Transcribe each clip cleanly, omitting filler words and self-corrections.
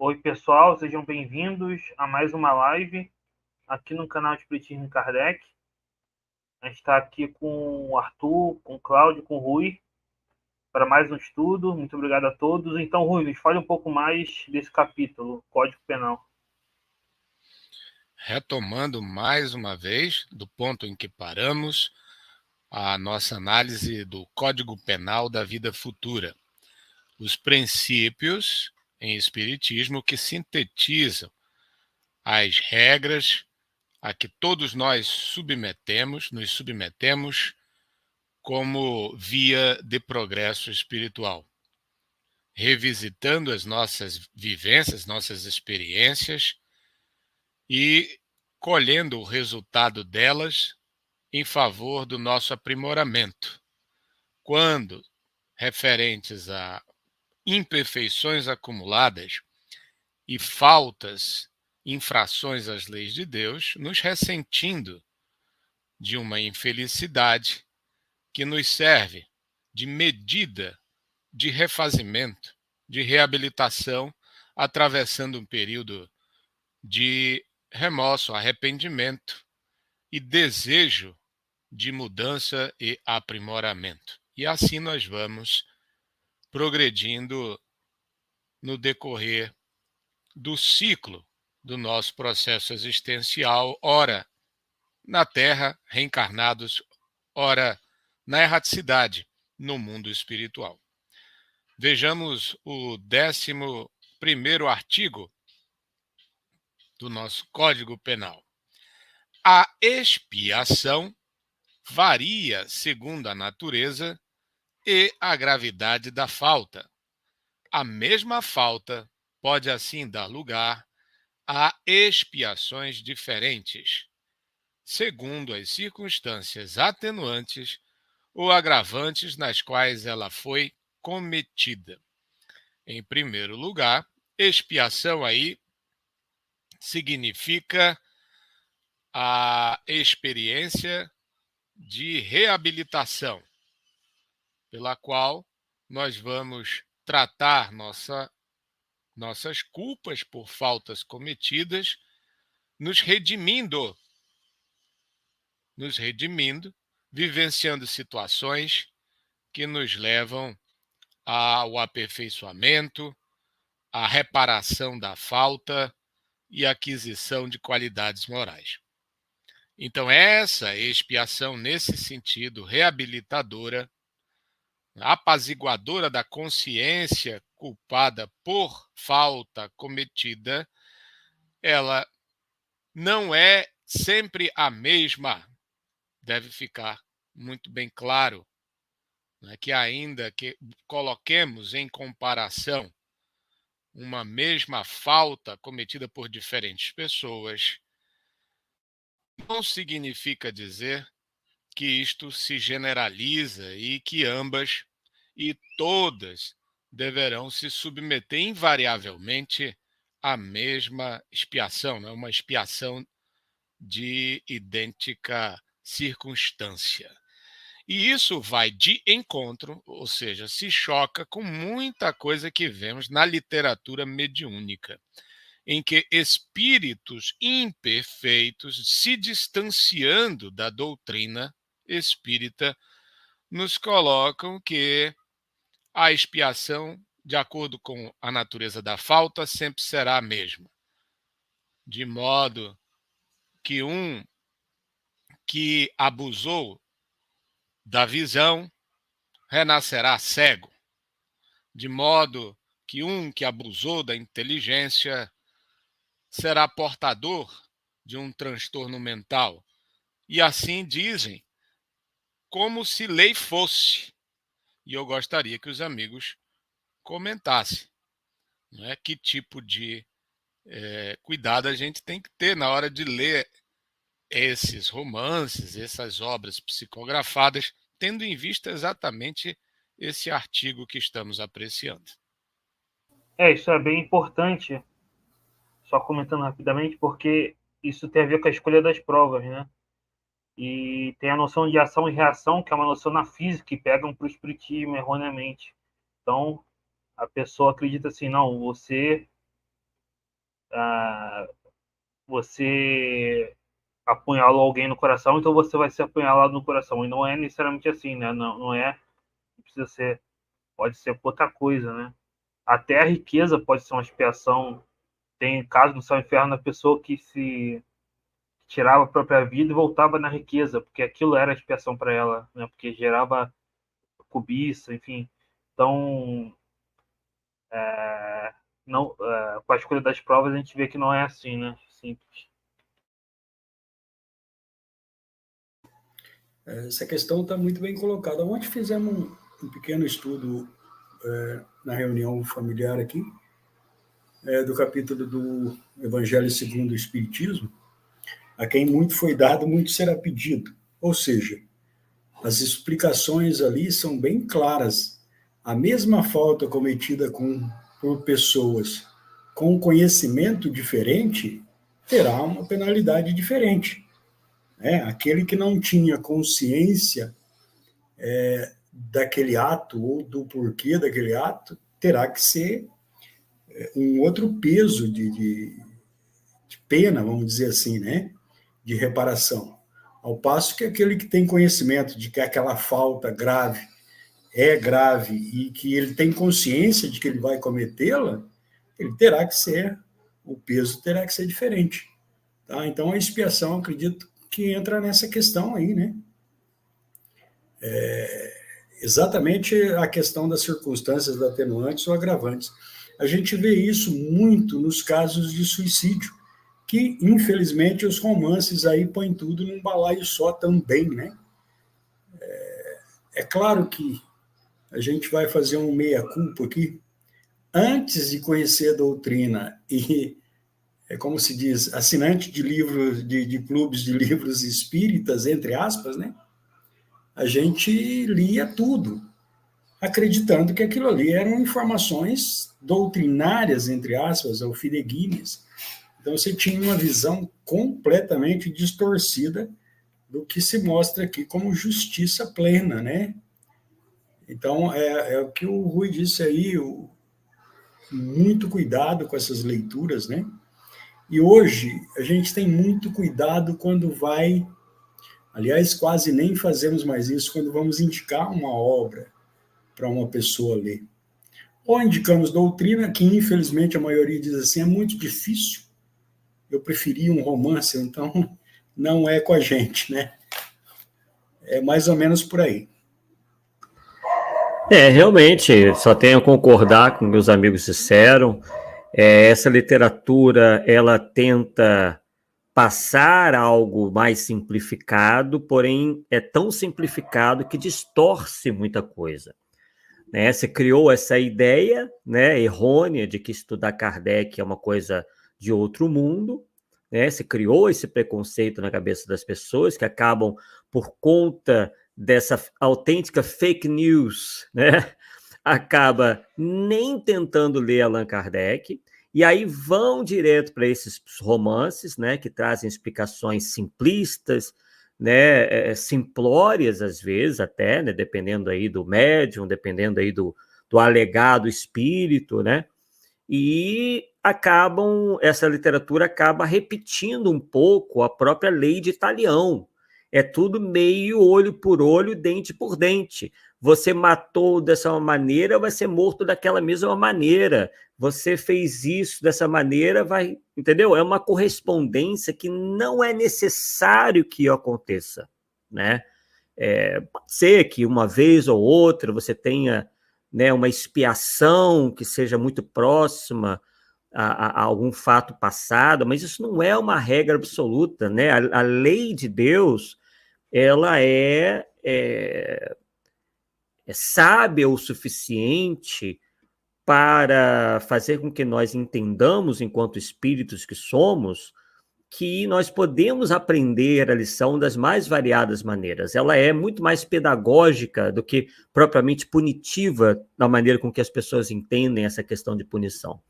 Oi, pessoal, sejam bem-vindos a mais uma live aqui no canal Espiritismo Kardec. A gente está aqui com o Arthur, com o Cláudio, com o Rui, para mais um estudo. Muito obrigado a todos. Então, Rui, nos fale um pouco mais desse capítulo, Código Penal. Retomando mais uma vez, do ponto em que paramos, a nossa análise do Código Penal da Vida Futura. Os princípios em Espiritismo que sintetizam as regras a que todos nós nos submetemos como via de progresso espiritual, revisitando as nossas vivências, nossas experiências e colhendo o resultado delas em favor do nosso aprimoramento, quando referentes a imperfeições acumuladas e faltas, infrações às leis de Deus, nos ressentindo de uma infelicidade que nos serve de medida de refazimento, de reabilitação, atravessando um período de remorso, arrependimento e desejo de mudança e aprimoramento. E assim nós vamos progredindo no decorrer do ciclo do nosso processo existencial, ora na Terra, reencarnados, ora na erraticidade, no mundo espiritual. Vejamos o 11º artigo do nosso Código Penal. A expiação varia segundo a natureza e a gravidade da falta. A mesma falta pode assim dar lugar a expiações diferentes, segundo as circunstâncias atenuantes ou agravantes nas quais ela foi cometida. Em primeiro lugar, expiação aí significa a experiência de reabilitação, pela qual nós vamos tratar nossas culpas por faltas cometidas, nos redimindo, vivenciando situações que nos levam ao aperfeiçoamento, à reparação da falta e aquisição de qualidades morais. Então, essa expiação, nesse sentido, reabilitadora, apaziguadora da consciência culpada por falta cometida, ela não é sempre a mesma. Deve ficar muito bem claro, né, que ainda que coloquemos em comparação uma mesma falta cometida por diferentes pessoas, não significa dizer que isto se generaliza e que ambas e todas deverão se submeter invariavelmente à mesma expiação, né? Uma expiação de idêntica circunstância. E isso vai de encontro, ou seja, se choca com muita coisa que vemos na literatura mediúnica, em que espíritos imperfeitos, se distanciando da doutrina espírita, nos colocam que a expiação, de acordo com a natureza da falta, sempre será a mesma. De modo que um que abusou da visão renascerá cego, de modo que um que abusou da inteligência será portador de um transtorno mental. E assim dizem, como se lei fosse. E eu gostaria que os amigos comentassem, né, que tipo de cuidado a gente tem que ter na hora de ler esses romances, essas obras psicografadas, tendo em vista exatamente esse artigo que estamos apreciando. Isso é bem importante, só comentando rapidamente, porque isso tem a ver com a escolha das provas, né? E tem a noção de ação e reação, que é uma noção na física, que pegam para o espiritismo erroneamente. Então, a pessoa acredita assim, não, você você apunhala alguém no coração, então você vai ser apunhalado no coração. E não é necessariamente assim, né? Não é, precisa ser, pode ser outra coisa, né? Até a riqueza pode ser uma expiação. Tem caso do céu e inferno da pessoa que se tirava a própria vida e voltava na riqueza, porque aquilo era expiação para ela, né? Porque gerava cobiça, enfim. Então, não, com a escolha das provas, a gente vê que não é assim, né? Simples. Essa questão está muito bem colocada. Ontem fizemos um pequeno estudo na reunião familiar aqui, do capítulo do Evangelho segundo o Espiritismo. A quem muito foi dado, muito será pedido. Ou seja, as explicações ali são bem claras. A mesma falta cometida por pessoas com conhecimento diferente terá uma penalidade diferente. Aquele que não tinha consciência daquele ato ou do porquê daquele ato terá que ser um outro peso de pena, vamos dizer assim, né? De reparação. Ao passo que aquele que tem conhecimento de que aquela falta grave é grave e que ele tem consciência de que ele vai cometê-la, ele terá que ser, o peso terá que ser diferente. Tá? Então, a expiação, acredito que entra nessa questão aí, né? Exatamente a questão das circunstâncias atenuantes ou agravantes. A gente vê isso muito nos casos de suicídio, que, infelizmente, os romances aí põem tudo num balaio só também, né? É claro que a gente vai fazer um meia-culpa aqui. Antes de conhecer a doutrina e, como se diz, assinante de livros, de clubes de livros espíritas, entre aspas, né? A gente lia tudo, acreditando que aquilo ali eram informações doutrinárias, entre aspas, ou fidedignas. Então, você tinha uma visão completamente distorcida do que se mostra aqui como justiça plena, né? Então, é o que o Rui disse aí, muito cuidado com essas leituras, né? E hoje, a gente tem muito cuidado quando vai... Aliás, quase nem fazemos mais isso quando vamos indicar uma obra para uma pessoa ler. Ou indicamos doutrina, que infelizmente a maioria diz assim, é muito difícil, eu preferia um romance, então não é com a gente, né? É mais ou menos por aí. Realmente, só tenho a concordar com o que meus amigos disseram. Essa literatura, ela tenta passar algo mais simplificado, porém é tão simplificado que distorce muita coisa. Né? Você criou essa ideia, né, errônea de que estudar Kardec é uma coisa de outro mundo, né? Você criou esse preconceito na cabeça das pessoas que acabam, por conta dessa autêntica fake news, né? Acaba nem tentando ler Allan Kardec, e aí vão direto para esses romances, né, que trazem explicações simplistas, né, simplórias às vezes até, né, dependendo aí do médium, dependendo aí do alegado espírito, né, e essa literatura acaba repetindo um pouco a própria lei de Talião. É tudo meio olho por olho, dente por dente. Você matou dessa maneira, vai ser morto daquela mesma maneira. Você fez isso dessa maneira, vai... Entendeu? É uma correspondência que não é necessário que aconteça, né? Pode ser que uma vez ou outra você tenha, né, uma expiação que seja muito próxima a algum fato passado, mas isso não é uma regra absoluta, né? A lei de Deus, ela é sábia o suficiente para fazer com que nós entendamos, enquanto espíritos que somos, que nós podemos aprender a lição das mais variadas maneiras. Ela é muito mais pedagógica do que propriamente punitiva da maneira com que as pessoas entendem essa questão de punição.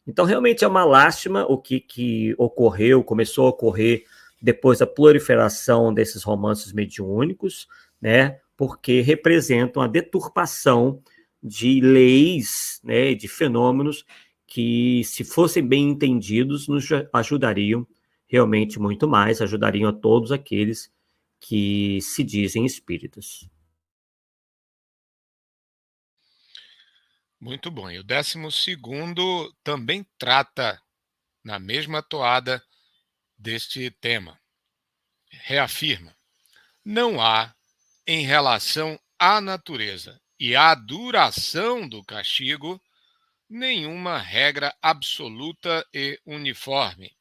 Então, realmente é uma lástima o que ocorreu, começou a ocorrer depois da proliferação desses romances mediúnicos, né? Porque representam a deturpação de leis, né, de fenômenos que, se fossem bem entendidos, nos ajudariam realmente muito mais, ajudariam a todos aqueles que se dizem espíritas. Muito bom. E o 12º também trata na mesma toada deste tema. Reafirma: não há, em relação à natureza e à duração do castigo, nenhuma regra absoluta e uniforme.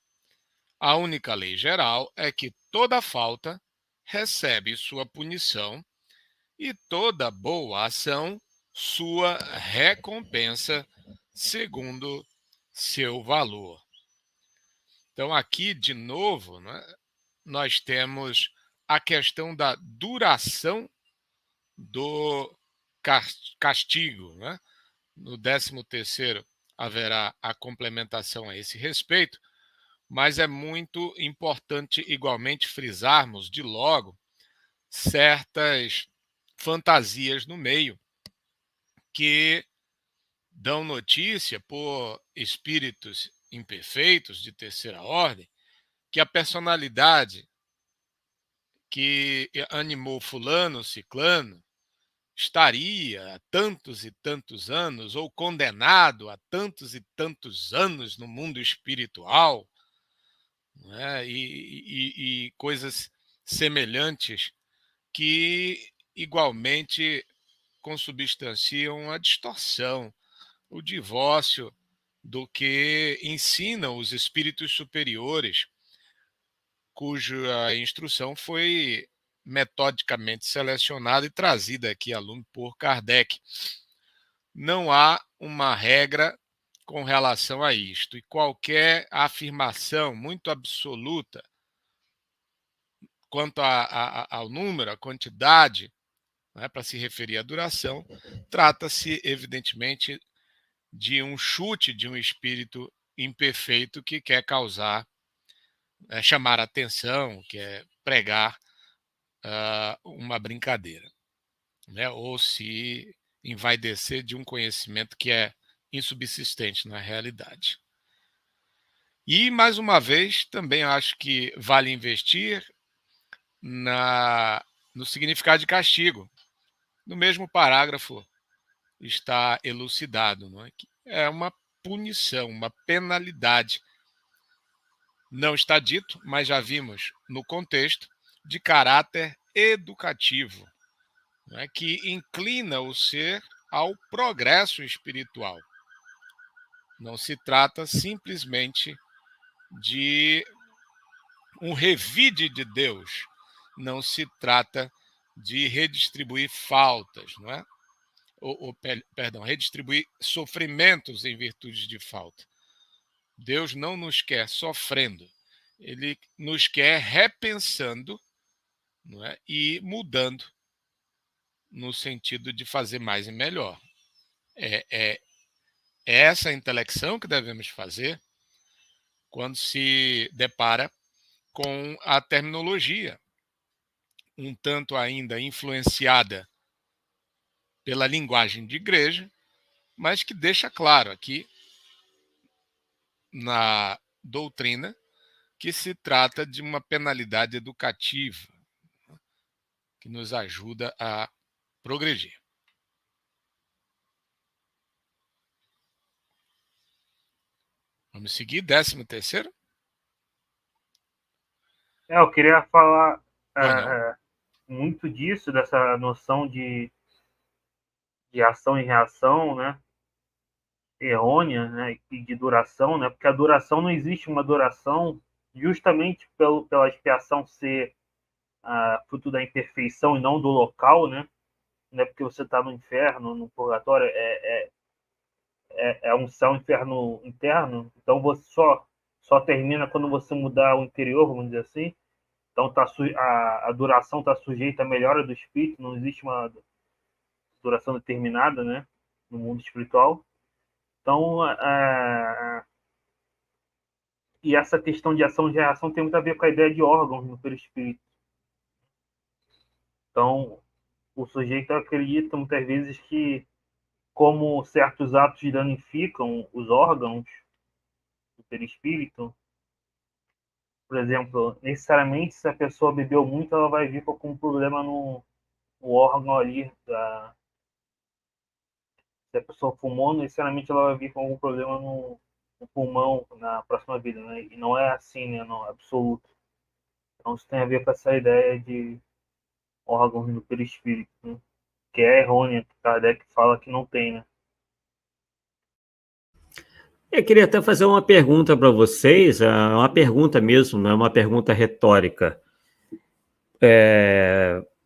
A única lei geral é que toda falta recebe sua punição e toda boa ação sua recompensa segundo seu valor. Então, aqui, de novo, né, nós temos a questão da duração do castigo. Né? No 13º haverá a complementação a esse respeito, mas é muito importante igualmente frisarmos de logo certas fantasias no meio que dão notícia por espíritos imperfeitos de terceira ordem que a personalidade que animou fulano, ciclano, estaria há tantos e tantos anos ou condenado a tantos e tantos anos no mundo espiritual, né? E coisas semelhantes que igualmente consubstanciam a distorção, o divórcio do que ensinam os espíritos superiores, cuja instrução foi metodicamente selecionada e trazida aqui a lume por Kardec. Não há uma regra com relação a isto, e qualquer afirmação muito absoluta quanto ao número, à quantidade, né, para se referir à duração, trata-se, evidentemente, de um chute de um espírito imperfeito que quer causar, chamar a atenção, quer pregar uma brincadeira, né, ou se envaidecer de um conhecimento que é insubsistente na realidade. E, mais uma vez, também acho que vale investir no significado de castigo. No mesmo parágrafo está elucidado, não é? Que é uma punição, uma penalidade. Não está dito, mas já vimos no contexto, de caráter educativo, não é? Que inclina o ser ao progresso espiritual. Não se trata simplesmente de um revide de Deus, não se trata de redistribuir faltas, não é? Perdão, redistribuir sofrimentos em virtude de falta. Deus não nos quer sofrendo, Ele nos quer repensando, não é? E mudando no sentido de fazer mais e melhor. É essa intelecção que devemos fazer quando se depara com a terminologia, um tanto ainda influenciada pela linguagem de igreja, mas que deixa claro aqui na doutrina que se trata de uma penalidade educativa que nos ajuda a progredir. Vamos seguir, 13º? Eu queria falar Não. Muito disso, dessa noção de ação e reação, né? Errônea, né? E de duração, né? Porque a duração, não existe uma duração justamente pela expiação ser fruto da imperfeição e não do local, né? Não é porque você está no inferno, no purgatório, é um céu, inferno interno, então você só termina quando você mudar o interior, vamos dizer assim. Então a duração está sujeita à melhora do espírito, não existe uma duração determinada, né, no mundo espiritual. Então, e essa questão de ação e reação tem muito a ver com a ideia de órgãos no perispírito. Então, o sujeito acredita muitas vezes que como certos atos danificam os órgãos do perispírito. Por exemplo, necessariamente, se a pessoa bebeu muito, ela vai vir com algum problema no órgão ali. Se a pessoa fumou, necessariamente ela vai vir com algum problema no pulmão na próxima vida, né? E não é assim, né? Não, é absoluto. Então, isso tem a ver com essa ideia de órgãos do perispírito, né? Que é errônea, que Kardec fala que não tem, né? Eu queria até fazer uma pergunta para vocês, uma pergunta mesmo, não é uma pergunta retórica.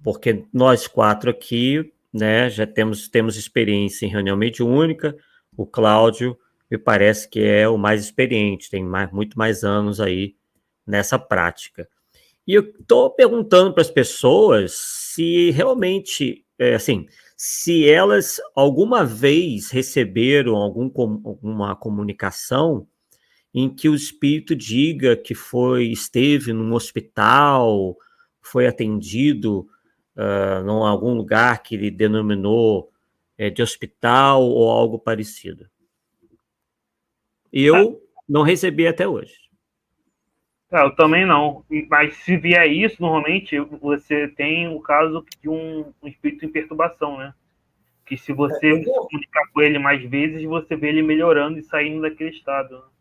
Porque nós quatro aqui, né, já temos experiência em reunião mediúnica. O Cláudio me parece que é o mais experiente, tem muito mais anos aí nessa prática. E eu estou perguntando para as pessoas se realmente, assim, se elas alguma vez receberam alguma comunicação em que o espírito diga que esteve num hospital, foi atendido em algum lugar que ele denominou de hospital ou algo parecido. E eu não recebi até hoje. Eu também não. Mas se vier isso, normalmente você tem o caso de um espírito em perturbação, né? Que se você se comunicar com ele mais vezes, você vê ele melhorando e saindo daquele estado.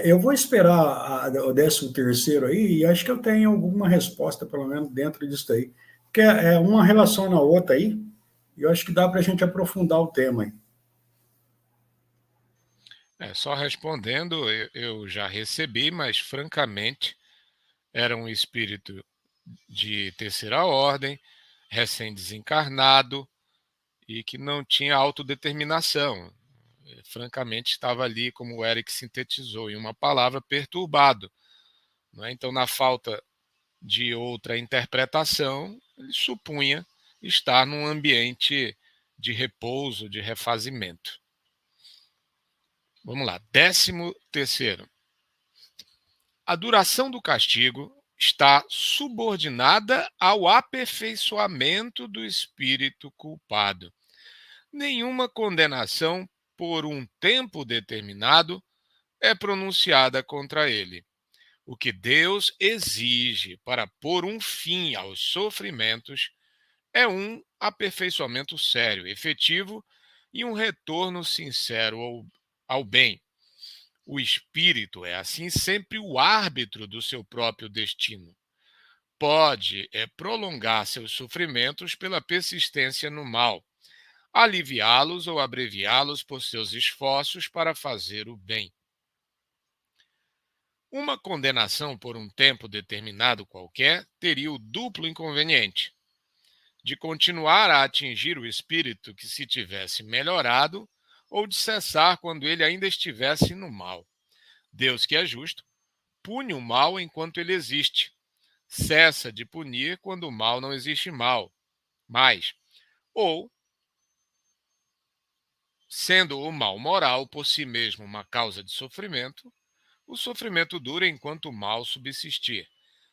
Eu vou esperar o 13º aí, e acho que eu tenho alguma resposta, pelo menos, dentro disso aí. Porque é uma relação na outra aí, e eu acho que dá para a gente aprofundar o tema aí. Só respondendo, eu já recebi, mas francamente era um espírito de terceira ordem, recém-desencarnado e que não tinha autodeterminação. Francamente, estava ali, como o Eric sintetizou, em uma palavra, perturbado. Não é? Então, na falta de outra interpretação, ele supunha estar num ambiente de repouso, de refazimento. Vamos lá, 13º. A duração do castigo está subordinada ao aperfeiçoamento do espírito culpado. Nenhuma condenação por um tempo determinado é pronunciada contra ele. O que Deus exige para pôr um fim aos sofrimentos é um aperfeiçoamento sério, efetivo e um retorno sincero ao bem. O espírito é, assim, sempre o árbitro do seu próprio destino. Pode prolongar seus sofrimentos pela persistência no mal, aliviá-los ou abreviá-los por seus esforços para fazer o bem. Uma condenação por um tempo determinado qualquer teria o duplo inconveniente de continuar a atingir o espírito que se tivesse melhorado ou de cessar quando ele ainda estivesse no mal. Deus, que é justo, pune o mal enquanto ele existe. Cessa de punir quando o mal não existe mais. Ou, sendo o mal moral por si mesmo uma causa de sofrimento, o sofrimento dura enquanto o mal subsistir.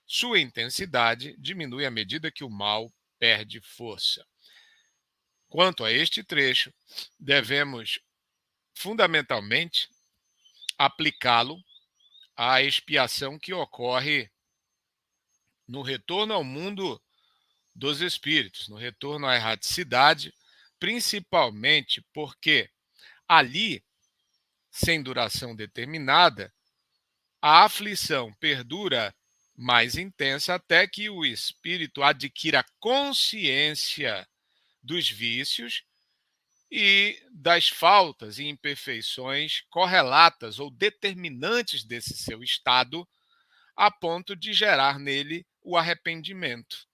Sua intensidade diminui à medida que o mal perde força. Quanto a este trecho, devemos fundamentalmente aplicá-lo à expiação que ocorre no retorno ao mundo dos espíritos, no retorno à erraticidade, principalmente porque ali, sem duração determinada, a aflição perdura mais intensa até que o espírito adquira consciência dos vícios e das faltas e imperfeições correlatas ou determinantes desse seu estado, a ponto de gerar nele o arrependimento.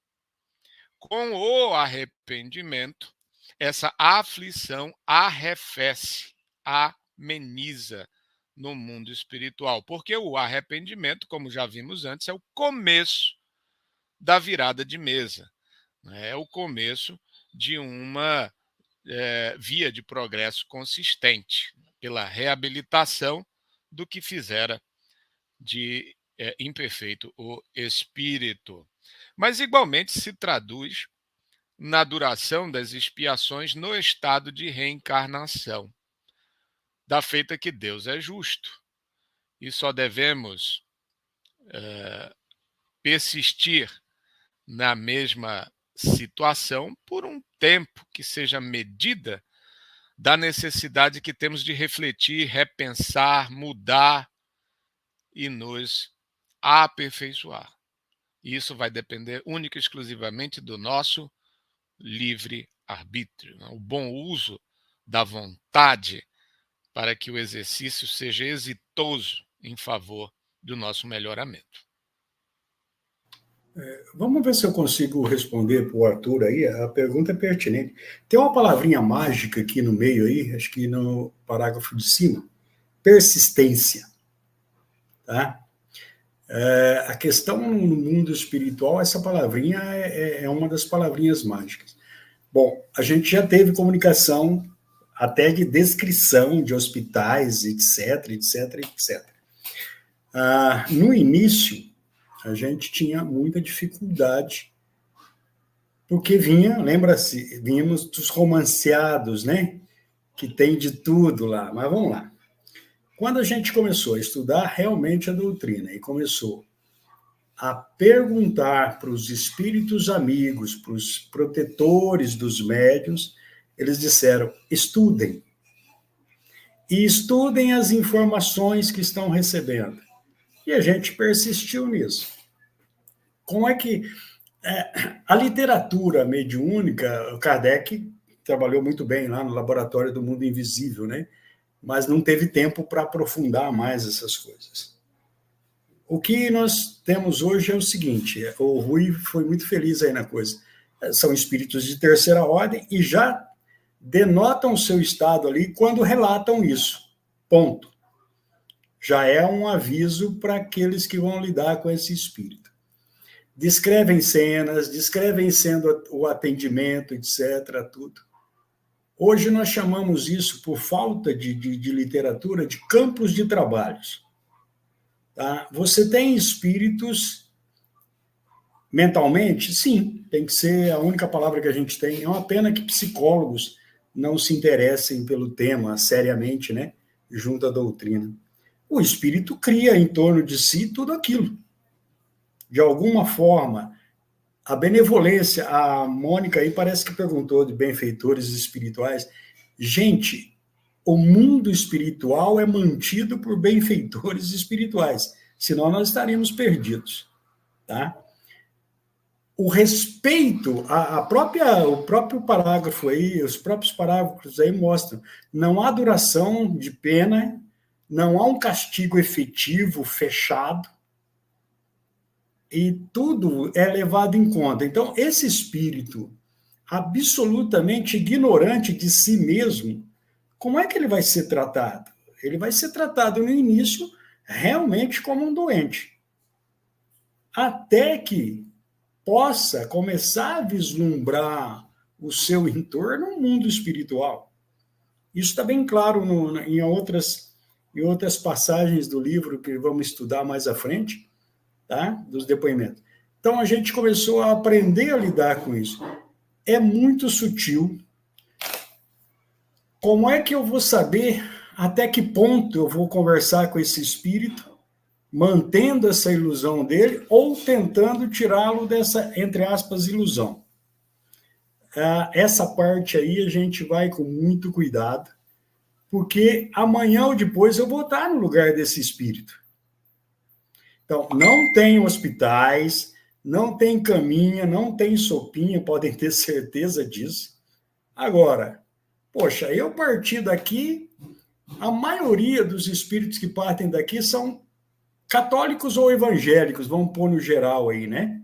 Com o arrependimento, essa aflição arrefece, ameniza no mundo espiritual, porque o arrependimento, como já vimos antes, é o começo da virada de mesa, é o começo de uma via de progresso consistente, pela reabilitação do que fizera de imperfeito o espírito. Mas igualmente se traduz na duração das expiações no estado de reencarnação, da feita que Deus é justo, e só devemos persistir na mesma situação por um tempo que seja medida da necessidade que temos de refletir, repensar, mudar e nos aperfeiçoar. Isso vai depender única e exclusivamente do nosso livre-arbítrio, né? O bom uso da vontade para que o exercício seja exitoso em favor do nosso melhoramento. Vamos ver se eu consigo responder para o Arthur aí. A pergunta é pertinente. Tem uma palavrinha mágica aqui no meio aí, acho que no parágrafo de cima. Persistência. Tá? A questão no mundo espiritual, essa palavrinha é uma das palavrinhas mágicas. Bom, a gente já teve comunicação até de descrição de hospitais, etc, etc, etc. No início, a gente tinha muita dificuldade, porque vínhamos dos romanceados, né? Que tem de tudo lá, mas vamos lá. Quando a gente começou a estudar realmente a doutrina e começou a perguntar para os espíritos amigos, para os protetores dos médiuns, eles disseram, estudem. E estudem as informações que estão recebendo. E a gente persistiu nisso. Como é que a literatura mediúnica, o Kardec trabalhou muito bem lá no Laboratório do Mundo Invisível, né? Mas não teve tempo para aprofundar mais essas coisas. O que nós temos hoje é o seguinte, o Rui foi muito feliz aí na coisa, são espíritos de terceira ordem e já denotam o seu estado ali quando relatam isso, ponto. Já é um aviso para aqueles que vão lidar com esse espírito. Descrevem cenas, descrevem sendo o atendimento, etc., tudo. Hoje nós chamamos isso, por falta de literatura, de campos de trabalhos. Tá? Você tem espíritos mentalmente? Sim, tem que ser a única palavra que a gente tem. É uma pena que psicólogos não se interessem pelo tema seriamente, né, junto à doutrina. O espírito cria em torno de si tudo aquilo. De alguma forma, a benevolência, a Mônica aí parece que perguntou de benfeitores espirituais. Gente, o mundo espiritual é mantido por benfeitores espirituais, senão nós estaríamos perdidos. Tá? O respeito, o próprio parágrafo aí, os próprios parágrafos aí mostram, não há duração de pena, não há um castigo efetivo, fechado, e tudo é levado em conta. Então, esse espírito absolutamente ignorante de si mesmo, como é que ele vai ser tratado? Ele vai ser tratado no início realmente como um doente. Até que possa começar a vislumbrar o seu entorno no mundo espiritual. Isso está bem claro em outras passagens do livro que vamos estudar mais à frente, tá? Dos depoimentos. Então, a gente começou a aprender a lidar com isso. É muito sutil. Como é que eu vou saber até que ponto eu vou conversar com esse espírito, mantendo essa ilusão dele ou tentando tirá-lo dessa, entre aspas, ilusão? Essa parte aí a gente vai com muito cuidado, porque amanhã ou depois eu vou estar no lugar desse espírito. Então, não tem hospitais, não tem caminha, não tem sopinha, podem ter certeza disso. Agora, poxa, eu parti daqui, a maioria dos espíritos que partem daqui são católicos ou evangélicos, vamos pôr no geral aí, né?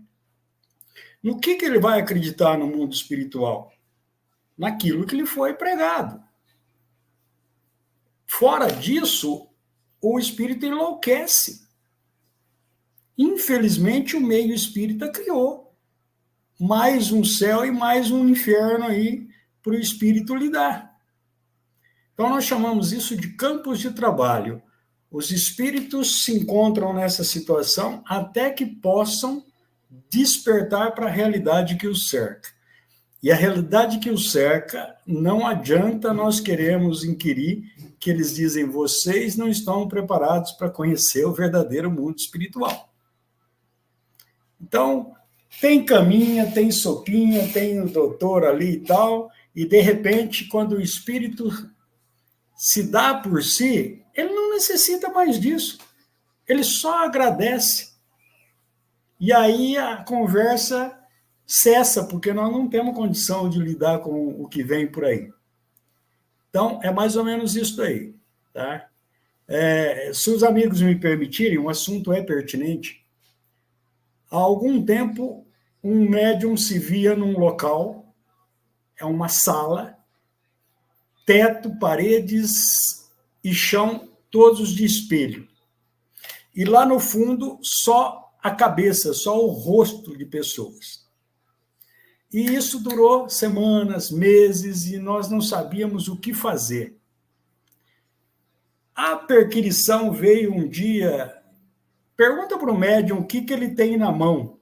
No que ele vai acreditar no mundo espiritual? Naquilo que lhe foi pregado. Fora disso, o espírito enlouquece. Infelizmente, o meio espírita criou mais um céu e mais um inferno aí para o espírito lidar. Então, nós chamamos isso de campos de trabalho. Os espíritos se encontram nessa situação até que possam despertar para a realidade que os cerca. E a realidade que os cerca, não adianta nós queremos inquirir, que eles dizem, vocês não estão preparados para conhecer o verdadeiro mundo espiritual. Então, tem caminha, tem sopinha, tem o doutor ali e tal, e de repente, quando o espírito se dá por si, ele não necessita mais disso. Ele só agradece. E aí a conversa cessa, porque nós não temos condição de lidar com o que vem por aí. Então, é mais ou menos isso aí. Tá? Se os amigos me permitirem, o assunto é pertinente. Há algum tempo, um médium se via num local, é uma sala, teto, paredes e chão, todos de espelho. E lá no fundo, só a cabeça, só o rosto de pessoas. E isso durou semanas, meses, e nós não sabíamos o que fazer. A perquirição veio um dia, pergunta para o médium o que ele tem na mão.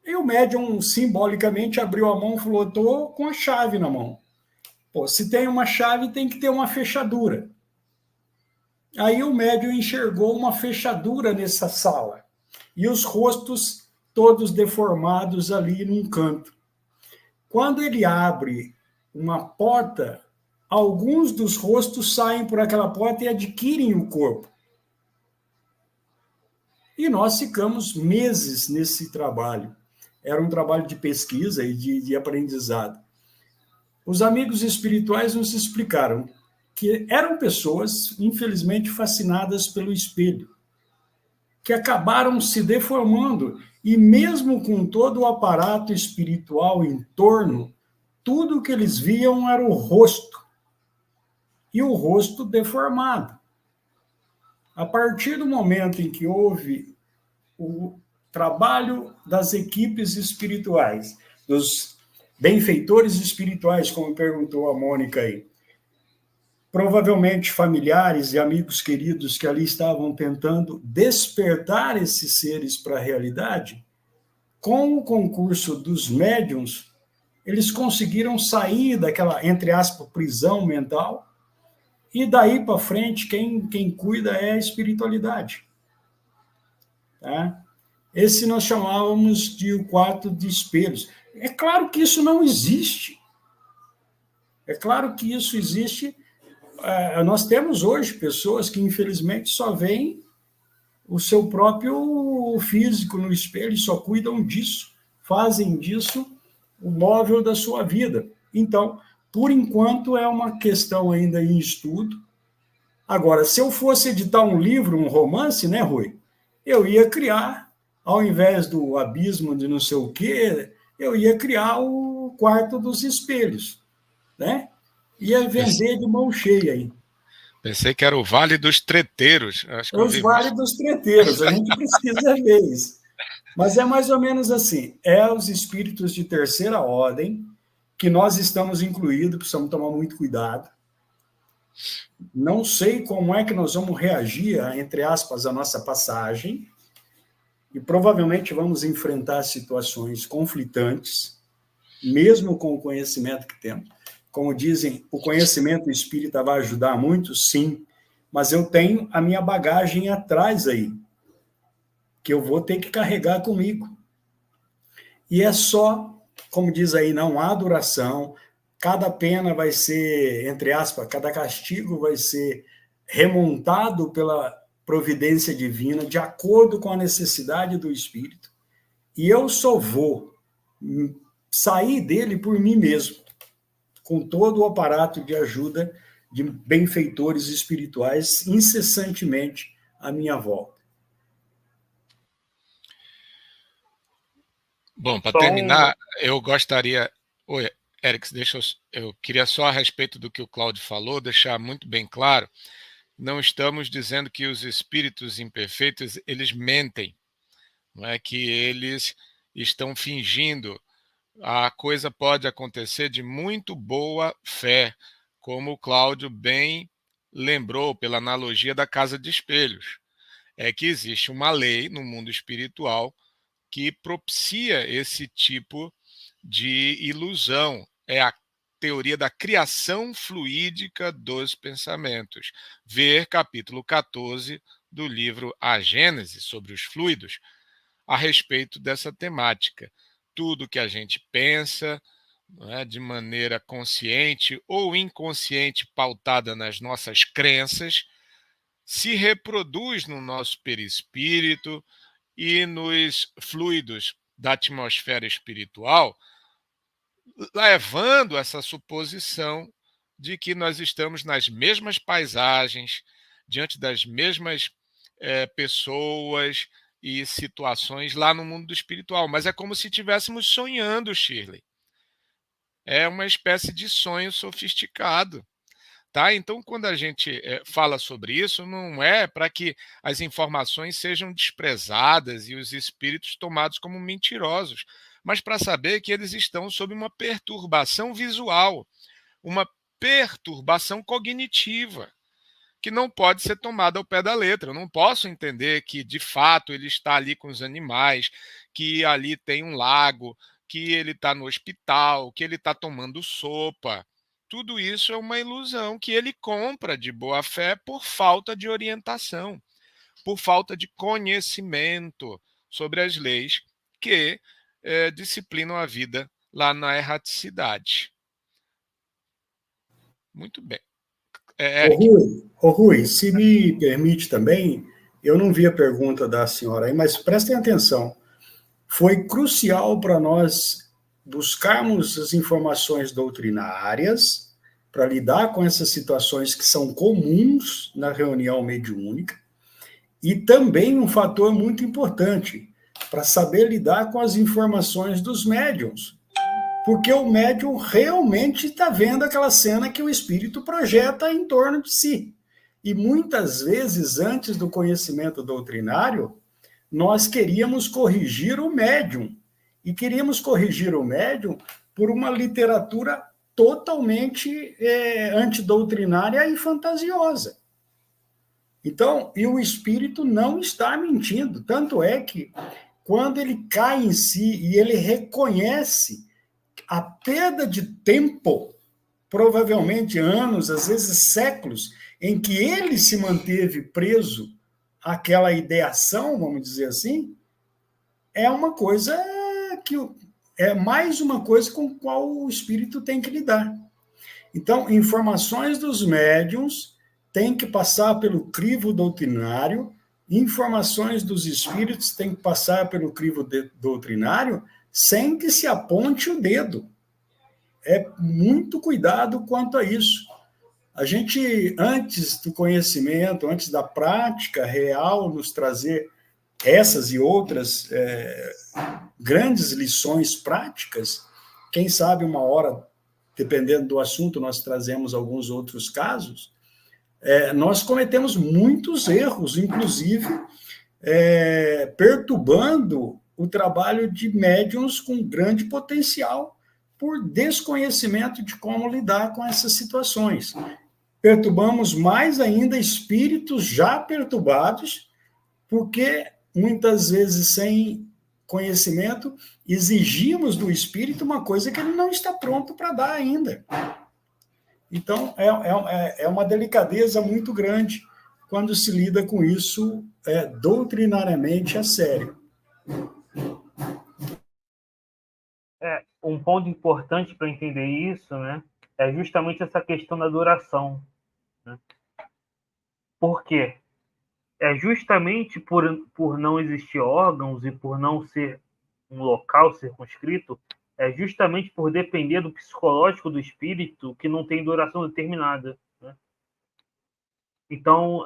E o médium, simbolicamente, abriu a mão e falou, estou com a chave na mão. Pô, se tem uma chave, tem que ter uma fechadura. Aí o médium enxergou uma fechadura nessa sala. E os rostos todos deformados ali num canto. Quando ele abre uma porta, alguns dos rostos saem por aquela porta e adquirem o corpo. E nós ficamos meses nesse trabalho. Era um trabalho de pesquisa e de aprendizado. Os amigos espirituais nos explicaram que eram pessoas, infelizmente, fascinadas pelo espelho, que acabaram se deformando, e mesmo com todo o aparato espiritual em torno, tudo que eles viam era o rosto, e o rosto deformado. A partir do momento em que houve o trabalho das equipes espirituais, dos benfeitores espirituais, como perguntou a Mônica aí, provavelmente familiares e amigos queridos que ali estavam tentando despertar esses seres para a realidade, com o concurso dos médiuns, eles conseguiram sair daquela, entre aspas, prisão mental, e daí para frente, quem cuida é a espiritualidade. Tá? Esse nós chamávamos de o quarto de espelhos. É claro que isso não existe. É claro que isso existe. Nós temos hoje pessoas que, infelizmente, só veem o seu próprio físico no espelho e só cuidam disso, fazem disso o móvel da sua vida. Então, por enquanto, é uma questão ainda em estudo. Agora, se eu fosse editar um livro, um romance, né, Rui? Eu ia criar, ao invés do abismo de não sei o quê, eu ia criar o quarto dos espelhos, né? Ia vender de mão cheia aí. Pensei que era o Vale dos Treteiros. Acho que Os Vale dos Treteiros, a gente precisa ver isso. Mas é mais ou menos assim, os espíritos de terceira ordem, que nós estamos incluídos, precisamos tomar muito cuidado. Não sei como é que nós vamos reagir, entre aspas, à nossa passagem, e provavelmente vamos enfrentar situações conflitantes, mesmo com o conhecimento que temos. Como dizem, o conhecimento espírita vai ajudar muito, sim, mas eu tenho a minha bagagem atrás aí, que eu vou ter que carregar comigo. E é só, como diz aí, não há duração, cada pena vai ser, entre aspas, cada castigo vai ser remontado pela providência divina, de acordo com a necessidade do espírito, e eu só vou sair dele por mim mesmo, com todo o aparato de ajuda de benfeitores espirituais incessantemente à minha volta. Bom, para terminar, eu gostaria... Oi, Eric, eu queria só, a respeito do que o Cláudio falou, deixar muito bem claro, não estamos dizendo que os espíritos imperfeitos, eles mentem, não é que eles estão fingindo. A coisa pode acontecer de muito boa fé, como o Cláudio bem lembrou pela analogia da casa de espelhos. É que existe uma lei no mundo espiritual que propicia esse tipo de ilusão. É a teoria da criação fluídica dos pensamentos. Ver capítulo 14 do livro A Gênese, sobre os fluidos, a respeito dessa temática. Tudo que a gente pensa, de maneira consciente ou inconsciente, pautada nas nossas crenças, se reproduz no nosso perispírito e nos fluidos da atmosfera espiritual, levando essa suposição de que nós estamos nas mesmas paisagens, diante das mesmas pessoas e situações lá no mundo espiritual. Mas é como se estivéssemos sonhando, Shirley. É uma espécie de sonho sofisticado. Tá? Então, quando a gente fala sobre isso, não é para que as informações sejam desprezadas e os espíritos tomados como mentirosos, mas para saber que eles estão sob uma perturbação visual, uma perturbação cognitiva, que não pode ser tomada ao pé da letra. Eu não posso entender que, de fato, ele está ali com os animais, que ali tem um lago, que ele está no hospital, que ele está tomando sopa. Tudo isso é uma ilusão que ele compra de boa fé por falta de orientação, por falta de conhecimento sobre as leis que disciplinam a vida lá na erraticidade. Muito bem. Eric. Ô Rui, se me permite também, eu não vi a pergunta da senhora aí, mas prestem atenção. Foi crucial para nós buscarmos as informações doutrinárias para lidar com essas situações que são comuns na reunião mediúnica, e também um fator muito importante para saber lidar com as informações dos médiuns, porque o médium realmente está vendo aquela cena que o espírito projeta em torno de si. E muitas vezes, antes do conhecimento doutrinário, nós queríamos corrigir o médium. E queríamos corrigir o médium por uma literatura totalmente antidoutrinária e fantasiosa. Então, e o espírito não está mentindo. Tanto é que, quando ele cai em si e ele reconhece a perda de tempo, provavelmente anos, às vezes séculos, em que ele se manteve preso àquela ideação, vamos dizer assim, é uma coisa que é mais uma coisa com a qual o espírito tem que lidar. Então, informações dos médiuns têm que passar pelo crivo doutrinário, informações dos espíritos têm que passar pelo crivo doutrinário, sem que se aponte o dedo. É muito cuidado quanto a isso. A gente, antes do conhecimento, antes da prática real, nos trazer essas e outras grandes lições práticas, quem sabe uma hora, dependendo do assunto, nós trazemos alguns outros casos, nós cometemos muitos erros, inclusive perturbando o trabalho de médiuns com grande potencial por desconhecimento de como lidar com essas situações. Perturbamos mais ainda espíritos já perturbados, porque muitas vezes sem conhecimento exigimos do espírito uma coisa que ele não está pronto para dar ainda. Então, é uma delicadeza muito grande quando se lida com isso doutrinariamente a sério. Um ponto importante para entender isso, né, é justamente essa questão da duração. Né? Por quê? É justamente por não existir órgãos e por não ser um local circunscrito, é justamente por depender do psicológico do espírito que não tem duração determinada. Né? Então,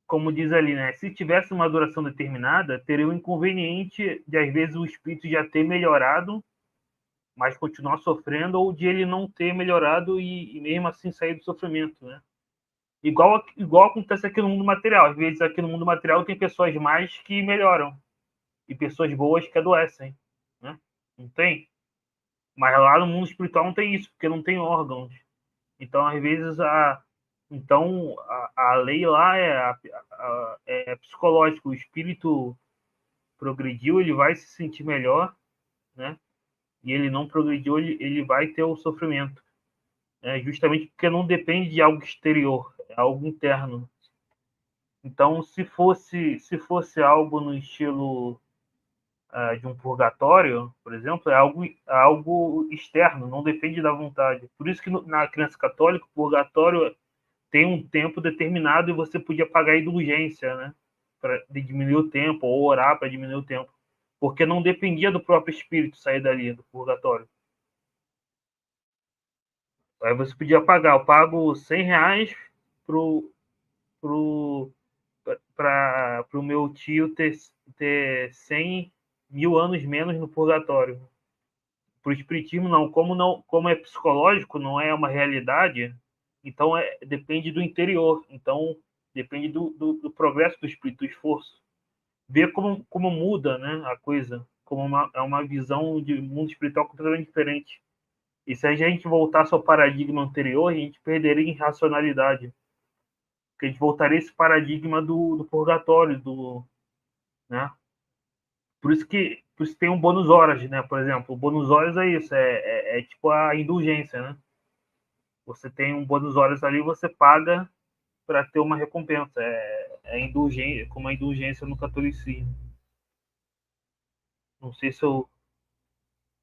como diz ali, né, se tivesse uma duração determinada, teria o inconveniente de, às vezes, o espírito já ter melhorado, mas continuar sofrendo, ou de ele não ter melhorado e mesmo assim sair do sofrimento. Né? Igual acontece aqui no mundo material. Às vezes, aqui no mundo material, tem pessoas mais que melhoram e pessoas boas que adoecem. Né? Não tem? Mas lá no mundo espiritual não tem isso, porque não tem órgãos. Então, às vezes, a lei lá é psicológica. O espírito progrediu, ele vai se sentir melhor, né? e ele não progrediu, ele vai ter o sofrimento. Justamente porque não depende de algo exterior, é algo interno. Então, se fosse algo no estilo de um purgatório, por exemplo, é algo externo, não depende da vontade. Por isso que na crença católica, o purgatório tem um tempo determinado e você podia pagar indulgência, né? Para diminuir o tempo, ou orar para diminuir o tempo. Porque não dependia do próprio espírito sair dali, do purgatório. Aí você podia pagar, eu pago R$100 para o meu tio ter 100 mil anos menos no purgatório. Para o espiritismo, não. Como é psicológico, não é uma realidade, então depende do interior. Então, depende do progresso do espírito, do esforço. Ver como muda, né, a coisa. É uma visão de mundo espiritual completamente diferente. E se a gente voltasse ao paradigma anterior, a gente perderia em racionalidade. Porque a gente voltaria a esse paradigma do purgatório, né? Por isso tem um bônus horas, né? Por exemplo, o bônus horas é isso, é tipo a indulgência, né? Você tem um bônus horas ali, você paga para ter uma recompensa. É indulgência, como a indulgência no catolicismo. Não sei se eu.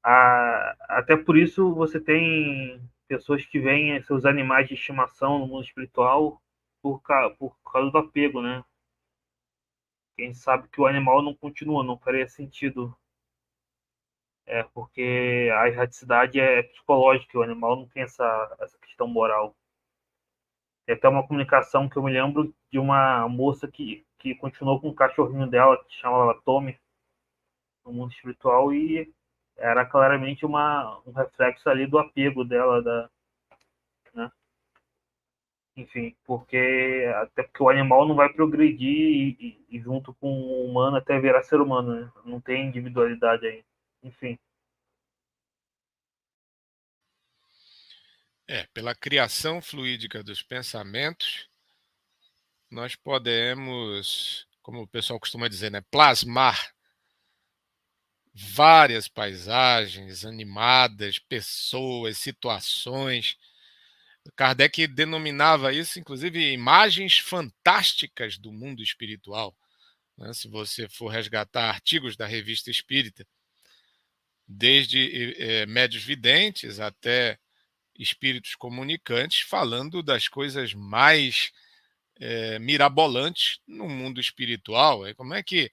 Até por isso você tem pessoas que veem seus animais de estimação no mundo espiritual por causa do apego, né? Quem sabe que o animal não continua, não faria sentido. Porque a erraticidade é psicológica, o animal não tem essa questão moral. Tem até uma comunicação que eu me lembro de uma moça que continuou com o cachorrinho dela, que chamava Tommy, no mundo espiritual, e era claramente um reflexo ali do apego dela, né? Enfim, até porque o animal não vai progredir e junto com o humano até virar ser humano, né? Não tem individualidade aí. Enfim. Pela criação fluídica dos pensamentos, nós podemos, como o pessoal costuma dizer, né, plasmar várias paisagens animadas, pessoas, situações. Kardec denominava isso, inclusive, imagens fantásticas do mundo espiritual. Né? Se você for resgatar artigos da Revista Espírita, desde médios videntes até espíritos comunicantes, falando das coisas mais mirabolantes no mundo espiritual. Como é que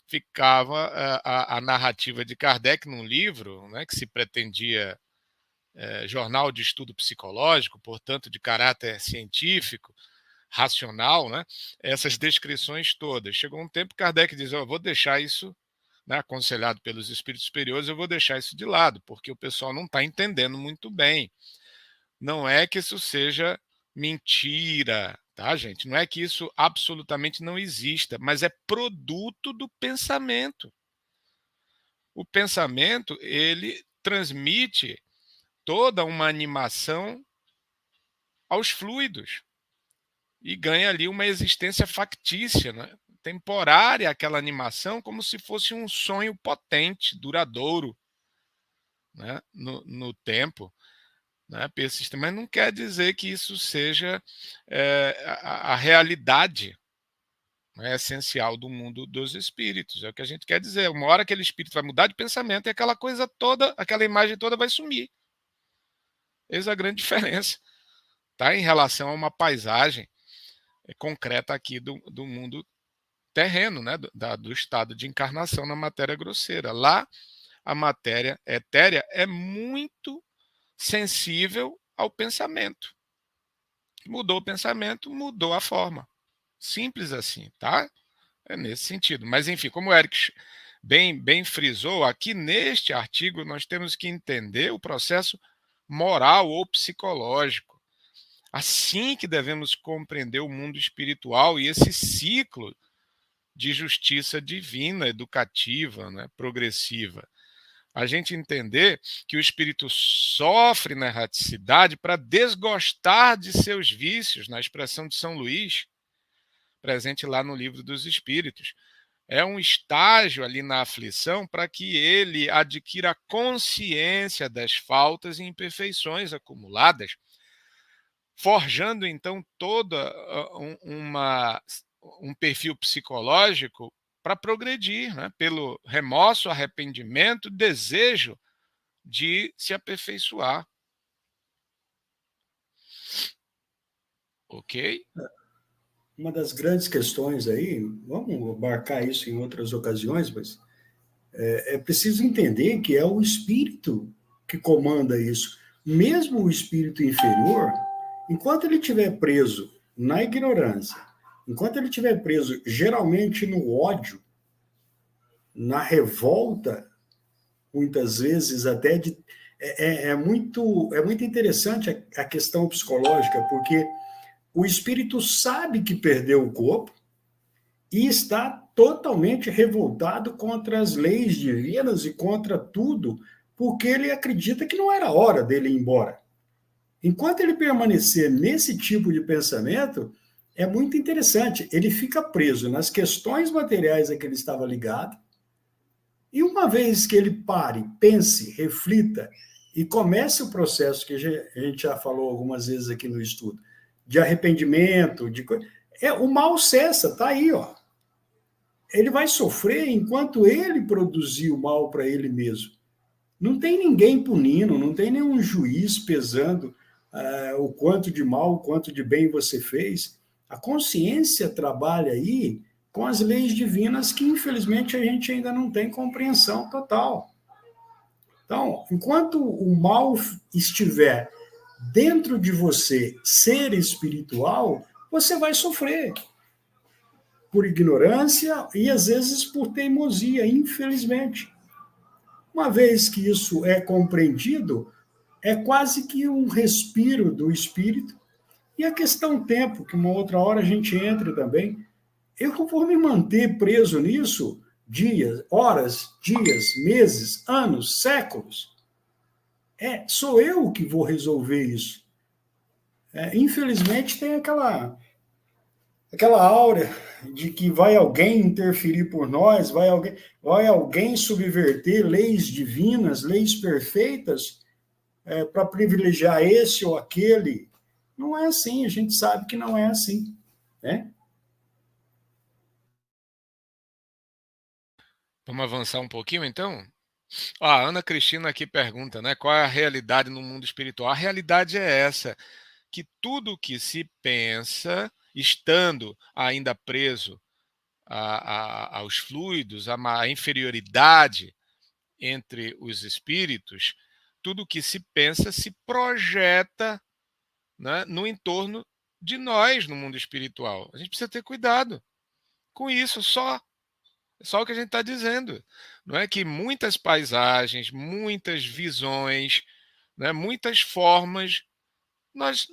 ficava a narrativa de Kardec num livro, né, que se pretendia jornal de estudo psicológico, portanto, de caráter científico, racional, né, essas descrições todas. Chegou um tempo que Kardec diz, eu vou deixar isso, né, aconselhado pelos espíritos superiores, eu vou deixar isso de lado, porque o pessoal não está entendendo muito bem. Não é que isso seja mentira, tá, gente? Não é que isso absolutamente não exista, mas é produto do pensamento. O pensamento, ele transmite toda uma animação aos fluidos e ganha ali uma existência factícia, né? Temporária, aquela animação, como se fosse um sonho potente, duradouro, né? no tempo. Né, persiste, mas não quer dizer que isso seja a realidade, né, essencial do mundo dos espíritos. É o que a gente quer dizer. Uma hora aquele espírito vai mudar de pensamento e aquela coisa toda, aquela imagem toda vai sumir. Essa é a grande diferença, tá, em relação a uma paisagem concreta aqui do mundo terreno, né, do estado de encarnação na matéria grosseira. Lá, a matéria etérea é muito sensível ao pensamento. Mudou o pensamento, mudou a forma. Simples assim, tá? É nesse sentido. Mas, enfim, como o Eric bem frisou, aqui neste artigo nós temos que entender o processo moral ou psicológico. Assim que devemos compreender o mundo espiritual e esse ciclo de justiça divina, educativa, né, progressiva. A gente entender que o espírito sofre na erraticidade para desgostar de seus vícios, na expressão de São Luís, presente lá no Livro dos Espíritos. É um estágio ali na aflição para que ele adquira consciência das faltas e imperfeições acumuladas, forjando então toda um perfil psicológico para progredir, né? Pelo remorso, arrependimento, desejo de se aperfeiçoar. Ok? Uma das grandes questões aí, vamos abarcar isso em outras ocasiões, mas é preciso entender que é o espírito que comanda isso. Mesmo o espírito inferior, enquanto ele estiver preso na ignorância, enquanto ele estiver preso geralmente no ódio, na revolta, muitas vezes até de. É muito interessante a questão psicológica, porque o espírito sabe que perdeu o corpo e está totalmente revoltado contra as leis divinas e contra tudo, porque ele acredita que não era hora dele ir embora. Enquanto ele permanecer nesse tipo de pensamento, é muito interessante. Ele fica preso nas questões materiais a que ele estava ligado, e uma vez que ele pare, pense, reflita e comece o processo que a gente já falou algumas vezes aqui no estudo, de arrependimento, o mal cessa, está aí, ó. Ele vai sofrer enquanto ele produzir o mal para ele mesmo. Não tem ninguém punindo, não tem nenhum juiz pesando o quanto de mal, o quanto de bem você fez. A consciência trabalha aí com as leis divinas que, infelizmente, a gente ainda não tem compreensão total. Então, enquanto o mal estiver dentro de você, ser espiritual, você vai sofrer por ignorância e, às vezes, por teimosia, infelizmente. Uma vez que isso é compreendido, é quase que um respiro do espírito. E a questão tempo, que uma outra hora a gente entra também, eu vou me manter preso nisso dias, horas, dias, meses, anos, séculos. Sou eu que vou resolver isso. Infelizmente tem aquela áurea de que vai alguém interferir por nós, vai alguém subverter leis divinas, leis perfeitas, para privilegiar esse ou aquele. Não é assim, a gente sabe que não é assim, né? Vamos avançar um pouquinho, então? A Ana Cristina aqui pergunta, né? Qual é a realidade no mundo espiritual? A realidade é essa, que tudo que se pensa, estando ainda preso aos fluidos, à inferioridade entre os espíritos, tudo que se pensa se projeta, né, no entorno de nós no mundo espiritual. A gente precisa ter cuidado com isso, só o que a gente está dizendo. Não é que muitas paisagens, muitas visões, né, muitas formas, nós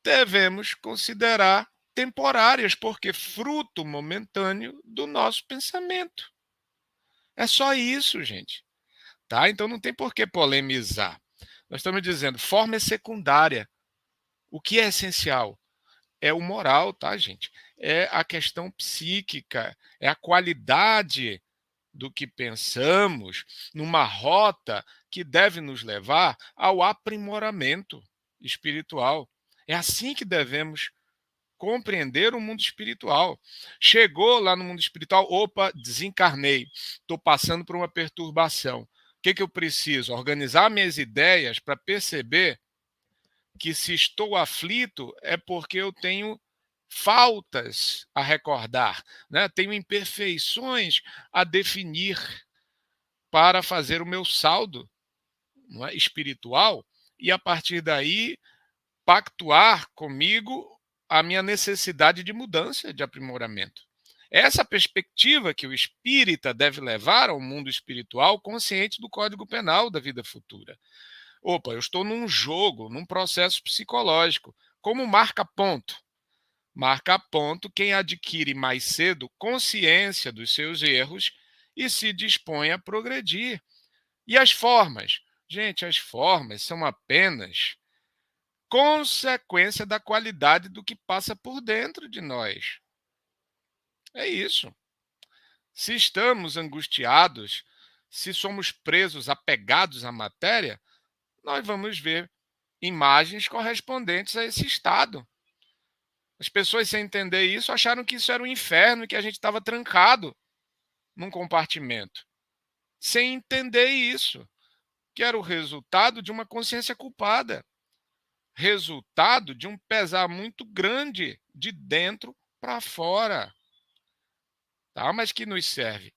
devemos considerar temporárias, porque fruto momentâneo do nosso pensamento. É só isso, gente. Tá? Então não tem por que polemizar. Nós estamos dizendo, forma é secundária. O que é essencial? É o moral, tá, gente? É a questão psíquica, é a qualidade do que pensamos numa rota que deve nos levar ao aprimoramento espiritual. É assim que devemos compreender o mundo espiritual. Chegou lá no mundo espiritual, opa, desencarnei, estou passando por uma perturbação. O que eu preciso? Organizar minhas ideias para perceber que se estou aflito é porque eu tenho faltas a recordar, né? Tenho imperfeições a definir para fazer o meu saldo, não é, espiritual, e a partir daí pactuar comigo a minha necessidade de mudança, de aprimoramento. Essa perspectiva que o espírita deve levar ao mundo espiritual, consciente do Código Penal da vida futura. Opa, eu estou num jogo, num processo psicológico. Como marca ponto? Marca ponto quem adquire mais cedo consciência dos seus erros e se dispõe a progredir. E as formas? Gente, as formas são apenas consequência da qualidade do que passa por dentro de nós. É isso. Se estamos angustiados, se somos presos, apegados à matéria, nós vamos ver imagens correspondentes a esse estado. As pessoas, sem entender isso, acharam que isso era um inferno e que a gente estava trancado num compartimento. Sem entender isso, que era o resultado de uma consciência culpada. Resultado de um pesar muito grande de dentro para fora. Tá? Mas que nos serve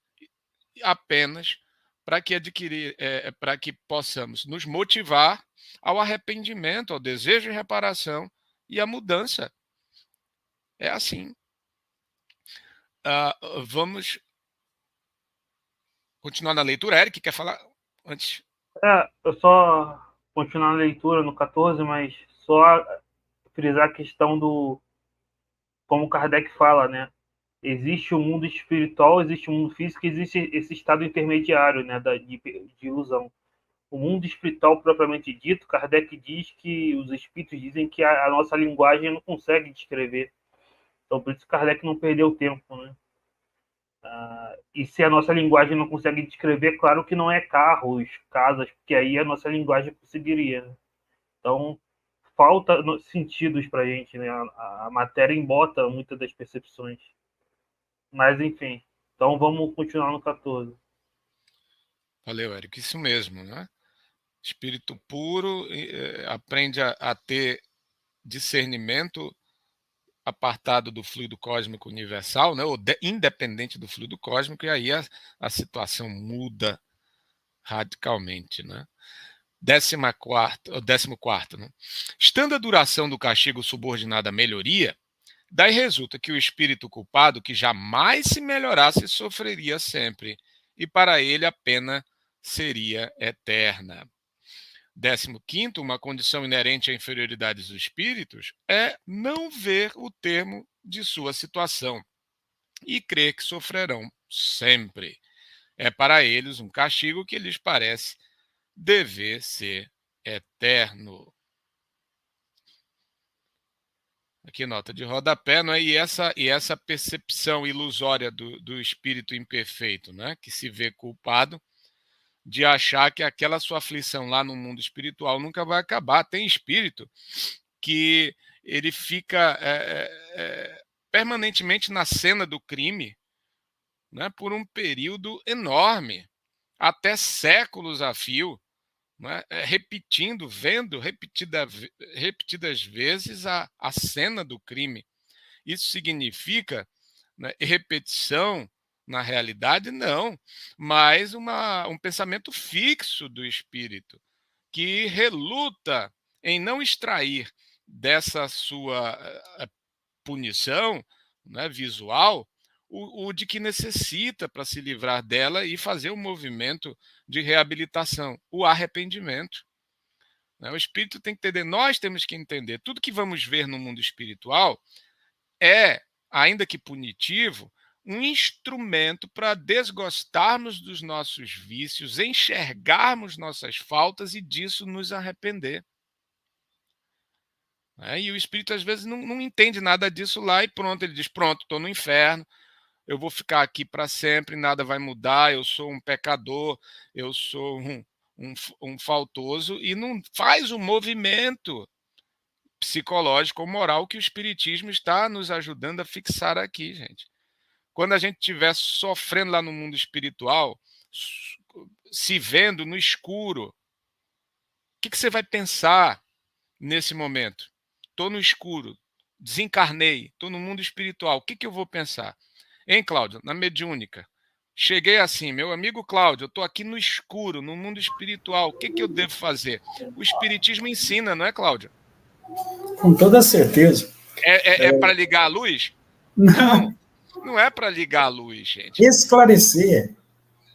apenas para que possamos nos motivar ao arrependimento, ao desejo de reparação e à mudança. É assim. Vamos continuar na leitura. Eric, quer falar antes? Eu só continuar na leitura no 14, mas só frisar a questão do, como Kardec fala, né? Existe o mundo espiritual, existe o mundo físico, existe esse estado intermediário, né, de ilusão. O mundo espiritual propriamente dito, Kardec diz que os espíritos dizem que a nossa linguagem não consegue descrever. Então, por isso Kardec não perdeu tempo, né? E se a nossa linguagem não consegue descrever, claro que não é carros, casas, porque aí a nossa linguagem conseguiria. Né? Então, falta sentidos para a gente, né? A matéria embota muitas das percepções. Mas, enfim. Então, vamos continuar no 14. Valeu, Eric. Isso mesmo, né? Espírito puro aprende a ter discernimento apartado do fluido cósmico universal, né? Ou independente do fluido cósmico, e aí a situação muda radicalmente, né? 14º, né? Estando a duração do castigo subordinada à melhoria, daí resulta que o espírito culpado, que jamais se melhorasse, sofreria sempre, e para ele a pena seria eterna. 15º, uma condição inerente à inferioridade dos espíritos é não ver o termo de sua situação e crer que sofrerão sempre. É para eles um castigo que lhes parece dever ser eterno. Aqui nota de rodapé, não é? E essa percepção ilusória do espírito imperfeito, né? Que se vê culpado, de achar que aquela sua aflição lá no mundo espiritual nunca vai acabar. Tem espírito que ele fica permanentemente na cena do crime, né, por um período enorme, até séculos a fio, né, repetindo, vendo repetidas vezes a cena do crime. Isso significa, né, repetição. Na realidade, não, mas um pensamento fixo do espírito, que reluta em não extrair dessa sua punição, né, visual o de que necessita para se livrar dela e fazer um movimento de reabilitação, o arrependimento. Né? O espírito tem que entender, nós temos que entender, tudo que vamos ver no mundo espiritual é, ainda que punitivo, um instrumento para desgostarmos dos nossos vícios, enxergarmos nossas faltas e disso nos arrepender. E o espírito às vezes não entende nada disso lá e pronto, ele diz, pronto, estou no inferno, eu vou ficar aqui para sempre, nada vai mudar, eu sou um pecador, eu sou um faltoso, e não faz o movimento psicológico ou moral que o espiritismo está nos ajudando a fixar aqui, gente. Quando a gente estiver sofrendo lá no mundo espiritual, se vendo no escuro, o que você vai pensar nesse momento? Estou no escuro, desencarnei, estou no mundo espiritual, o que eu vou pensar? Hein, Cláudio, na mediúnica, cheguei assim, meu amigo Cláudio, eu estou aqui no escuro, no mundo espiritual, o que eu devo fazer? O espiritismo ensina, não é, Cláudio? Com toda certeza. É para ligar a luz? Não é para ligar a luz, gente. Esclarecer,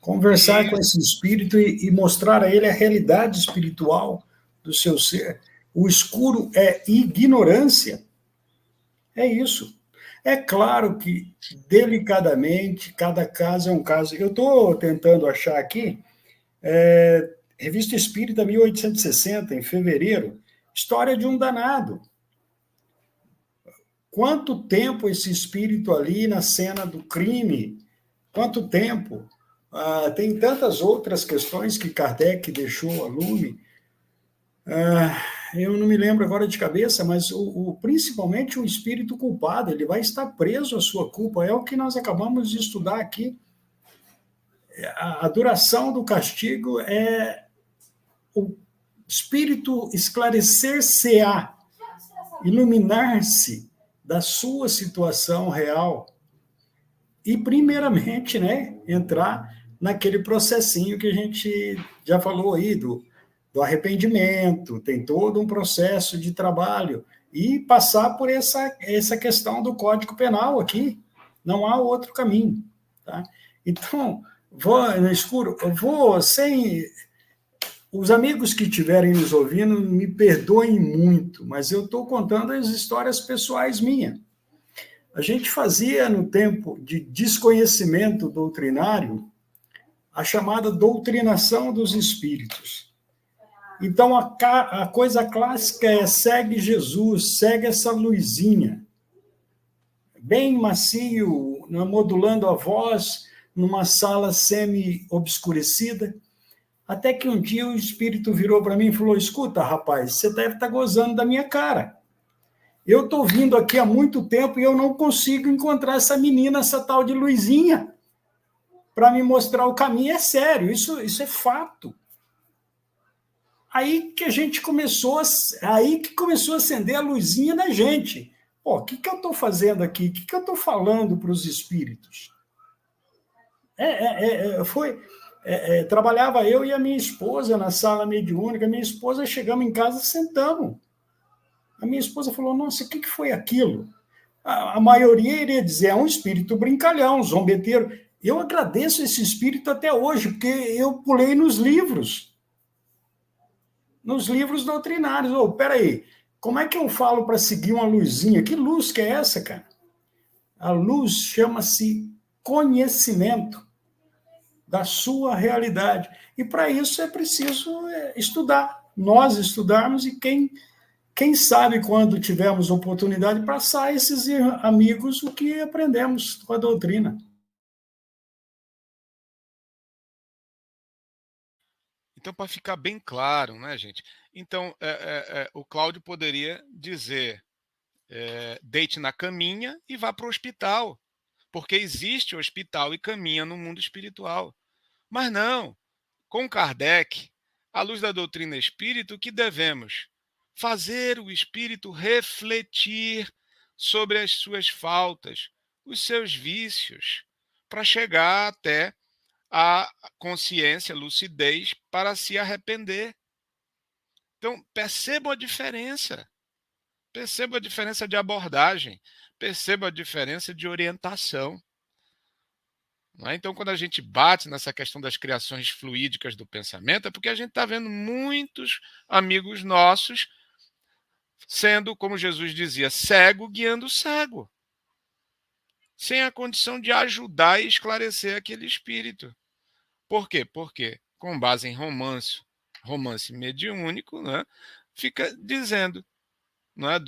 conversar com esse espírito e mostrar a ele a realidade espiritual do seu ser. O escuro é ignorância. É isso. É claro que, delicadamente, cada caso é um caso. Eu estou tentando achar aqui, Revista Espírita, 1860, em fevereiro, história de um danado. Quanto tempo esse espírito ali na cena do crime quanto tempo? Tem tantas outras questões que Kardec deixou a lume. Eu não me lembro agora de cabeça, mas principalmente o espírito culpado, ele vai estar preso à sua culpa. É o que nós acabamos de estudar aqui. A duração do castigo é o espírito esclarecer-se-á, iluminar-se da sua situação real e, primeiramente, né, entrar naquele processinho que a gente já falou aí, do arrependimento, tem todo um processo de trabalho, e passar por essa questão do Código Penal aqui. Não há outro caminho. Tá? Então, no escuro, sem... Os amigos que estiverem nos ouvindo, me perdoem muito, mas eu estou contando as histórias pessoais minhas. A gente fazia, no tempo de desconhecimento doutrinário, a chamada doutrinação dos espíritos. Então, a coisa clássica é segue Jesus, segue essa luzinha. Bem macio, modulando a voz, numa sala semi-obscurecida. Até que um dia o espírito virou para mim e falou: escuta, rapaz, você deve estar gozando da minha cara. Eu estou vindo aqui há muito tempo e eu não consigo encontrar essa menina, essa tal de Luizinha, para me mostrar o caminho. É sério, isso é fato. Aí que a gente começou a acender a luzinha na gente. Pô, o que eu estou fazendo aqui? O que eu estou falando para os espíritos? Trabalhava eu e a minha esposa na sala mediúnica. Minha esposa, chegamos em casa, sentamos. A minha esposa falou: nossa, o que foi aquilo? A maioria iria dizer: é um espírito brincalhão, zombeteiro. Eu agradeço esse espírito até hoje, porque eu pulei nos livros doutrinários. Peraí, como é que eu falo para seguir uma luzinha? Que luz que é essa, cara? A luz chama-se conhecimento da sua realidade. E para isso é preciso estudar. Nós estudarmos, e quem sabe, quando tivermos oportunidade, passar a esses amigos o que aprendemos com a doutrina. Então, para ficar bem claro, né, gente? Então, o Cláudio poderia dizer: deite na caminha e vá para o hospital, porque existe hospital e caminha no mundo espiritual. Mas não, com Kardec, à luz da doutrina espírita, o que devemos? Fazer o espírito refletir sobre as suas faltas, os seus vícios, para chegar até a consciência, lucidez, para se arrepender. Então, percebam a diferença. Perceba a diferença de abordagem, perceba a diferença de orientação. Então, quando a gente bate nessa questão das criações fluídicas do pensamento, é porque a gente está vendo muitos amigos nossos sendo, como Jesus dizia, cego guiando cego, sem a condição de ajudar e esclarecer aquele espírito. Por quê? Porque, com base em romance mediúnico, né, fica dizendo, né,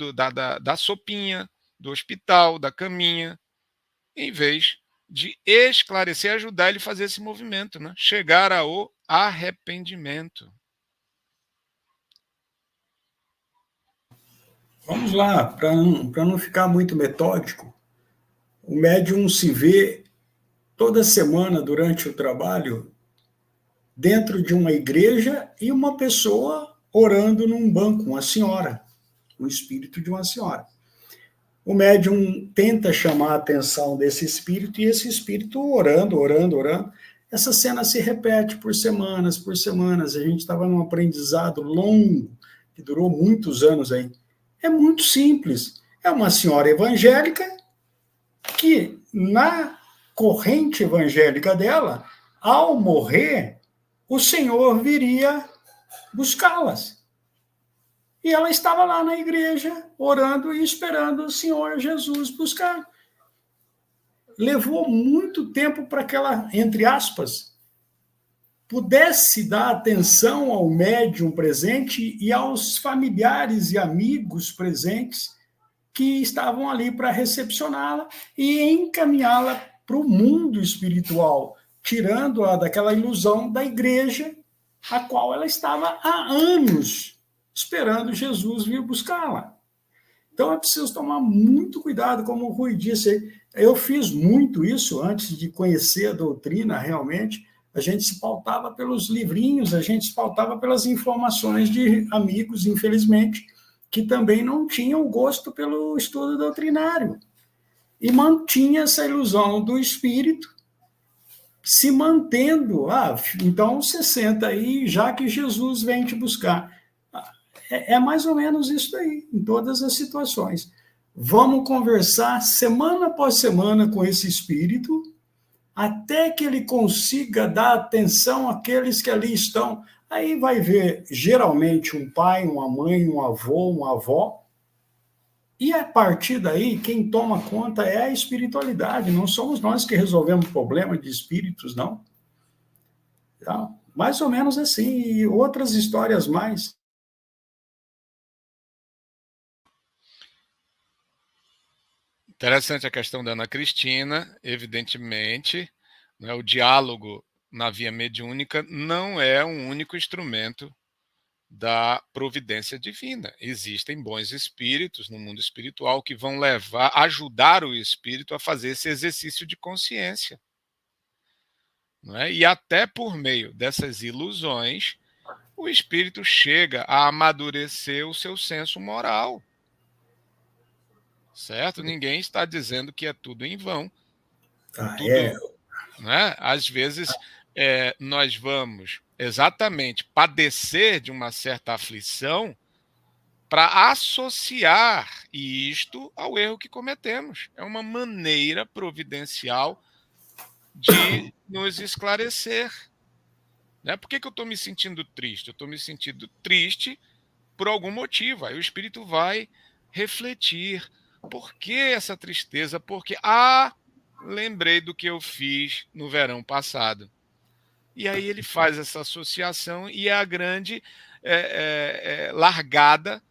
da sopinha, do hospital, da caminha, em vez de esclarecer, ajudar ele a fazer esse movimento, né? Chegar ao arrependimento. Vamos lá, para não ficar muito metódico, o médium se vê toda semana durante o trabalho dentro de uma igreja e uma pessoa orando num banco, uma senhora, o espírito de uma senhora. O médium tenta chamar a atenção desse espírito, e esse espírito orando. Essa cena se repete por semanas. A gente estava num aprendizado longo, que durou muitos anos aí. É muito simples. É uma senhora evangélica que, na corrente evangélica dela, ao morrer, o Senhor viria buscá-las. E ela estava lá na igreja, orando e esperando o Senhor Jesus buscar. Levou muito tempo para que ela, entre aspas, pudesse dar atenção ao médium presente e aos familiares e amigos presentes que estavam ali para recepcioná-la e encaminhá-la para o mundo espiritual, tirando-a daquela ilusão da igreja, a qual ela estava há anos esperando Jesus vir buscá-la. Então é preciso tomar muito cuidado, como o Rui disse. Eu fiz muito isso antes de conhecer a doutrina realmente. A gente se pautava pelos livrinhos, a gente se pautava pelas informações de amigos, infelizmente, que também não tinham gosto pelo estudo doutrinário. E mantinha essa ilusão do espírito, se mantendo. Então você senta aí, já que Jesus vem te buscar. É mais ou menos isso aí, em todas as situações. Vamos conversar semana após semana com esse espírito, até que ele consiga dar atenção àqueles que ali estão. Aí vai ver, geralmente, um pai, uma mãe, um avô, uma avó. E a partir daí, quem toma conta é a espiritualidade. Não somos nós que resolvemos problema de espíritos, não. Tá? Mais ou menos assim, e outras histórias mais. Interessante a questão da Ana Cristina, evidentemente, né, o diálogo na via mediúnica não é um único instrumento da providência divina. Existem bons espíritos no mundo espiritual que vão ajudar o espírito a fazer esse exercício de consciência. Não é? E até por meio dessas ilusões, o espírito chega a amadurecer o seu senso moral. Certo? Ninguém está dizendo que é tudo em vão. Né? Às vezes, nós vamos exatamente padecer de uma certa aflição para associar isto ao erro que cometemos. É uma maneira providencial de nos esclarecer. Né? Por que eu estou me sentindo triste? Eu estou me sentindo triste por algum motivo. Aí o espírito vai refletir. Por que essa tristeza? Porque, lembrei do que eu fiz no verão passado. E aí ele faz essa associação e é a grande largada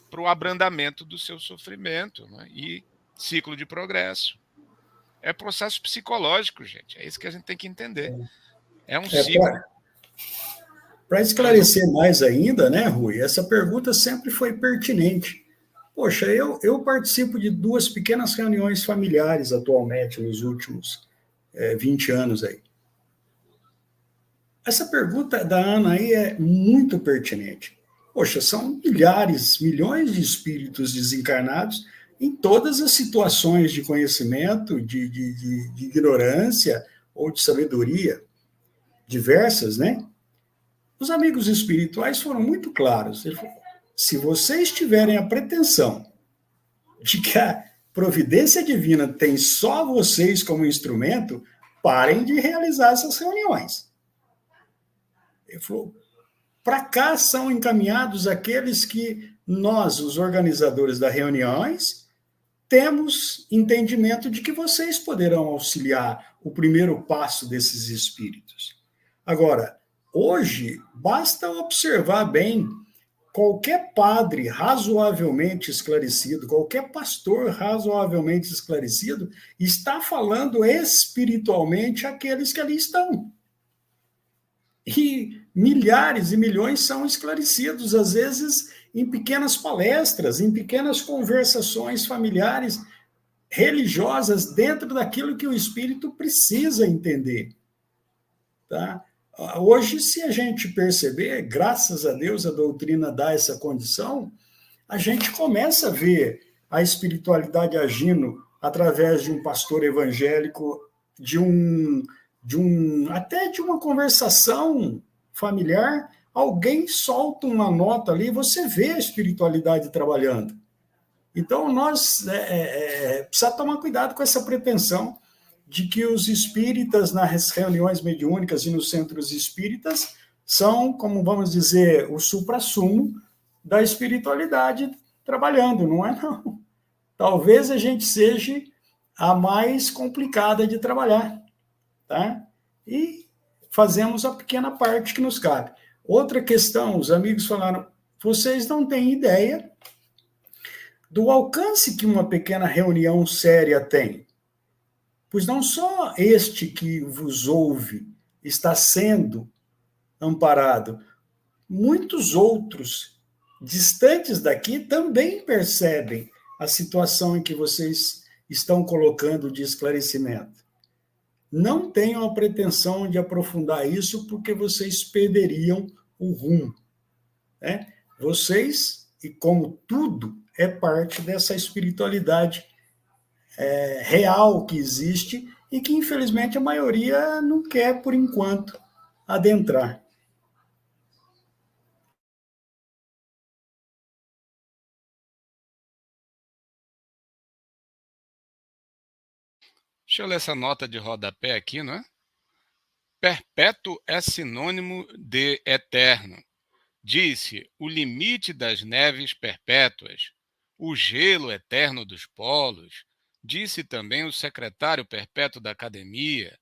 para o abrandamento do seu sofrimento, né? E ciclo de progresso. É processo psicológico, gente. É isso que a gente tem que entender. É um ciclo. Para esclarecer mais ainda, né, Rui, essa pergunta sempre foi pertinente. Poxa, eu participo de 2 pequenas reuniões familiares atualmente, nos últimos 20 anos aí. Essa pergunta da Ana aí é muito pertinente. Poxa, são milhares, milhões de espíritos desencarnados em todas as situações de conhecimento, de ignorância ou de sabedoria, diversas, né? Os amigos espirituais foram muito claros. Ele falou, se vocês tiverem a pretensão de que a providência divina tem só vocês como instrumento, parem de realizar essas reuniões. Ele falou, para cá são encaminhados aqueles que nós, os organizadores das reuniões, temos entendimento de que vocês poderão auxiliar o primeiro passo desses espíritos. Agora, hoje, basta observar bem. Qualquer padre razoavelmente esclarecido, qualquer pastor razoavelmente esclarecido, está falando espiritualmente àqueles que ali estão. E milhares e milhões são esclarecidos, às vezes em pequenas palestras, em pequenas conversações familiares, religiosas, dentro daquilo que o espírito precisa entender. Tá? Hoje, se a gente perceber, graças a Deus a doutrina dá essa condição, a gente começa a ver a espiritualidade agindo através de um pastor evangélico, até de uma conversação familiar, alguém solta uma nota ali, você vê a espiritualidade trabalhando. Então, nós precisamos tomar cuidado com essa pretensão de que os espíritas nas reuniões mediúnicas e nos centros espíritas são, como vamos dizer, o suprassumo da espiritualidade trabalhando, não é não. Talvez a gente seja a mais complicada de trabalhar, tá? E fazemos a pequena parte que nos cabe. Outra questão, os amigos falaram, vocês não têm ideia do alcance que uma pequena reunião séria tem. Pois não só este que vos ouve está sendo amparado, muitos outros distantes daqui também percebem a situação em que vocês estão colocando de esclarecimento. Não tenham a pretensão de aprofundar isso, porque vocês perderiam o rumo, né? Vocês, e como tudo, é parte dessa espiritualidade real que existe e que, infelizmente, a maioria não quer, por enquanto, adentrar. Deixa eu ler essa nota de rodapé aqui, não é? Perpétuo é sinônimo de eterno. Disse o limite das neves perpétuas, o gelo eterno dos polos. Disse também o secretário perpétuo da academia,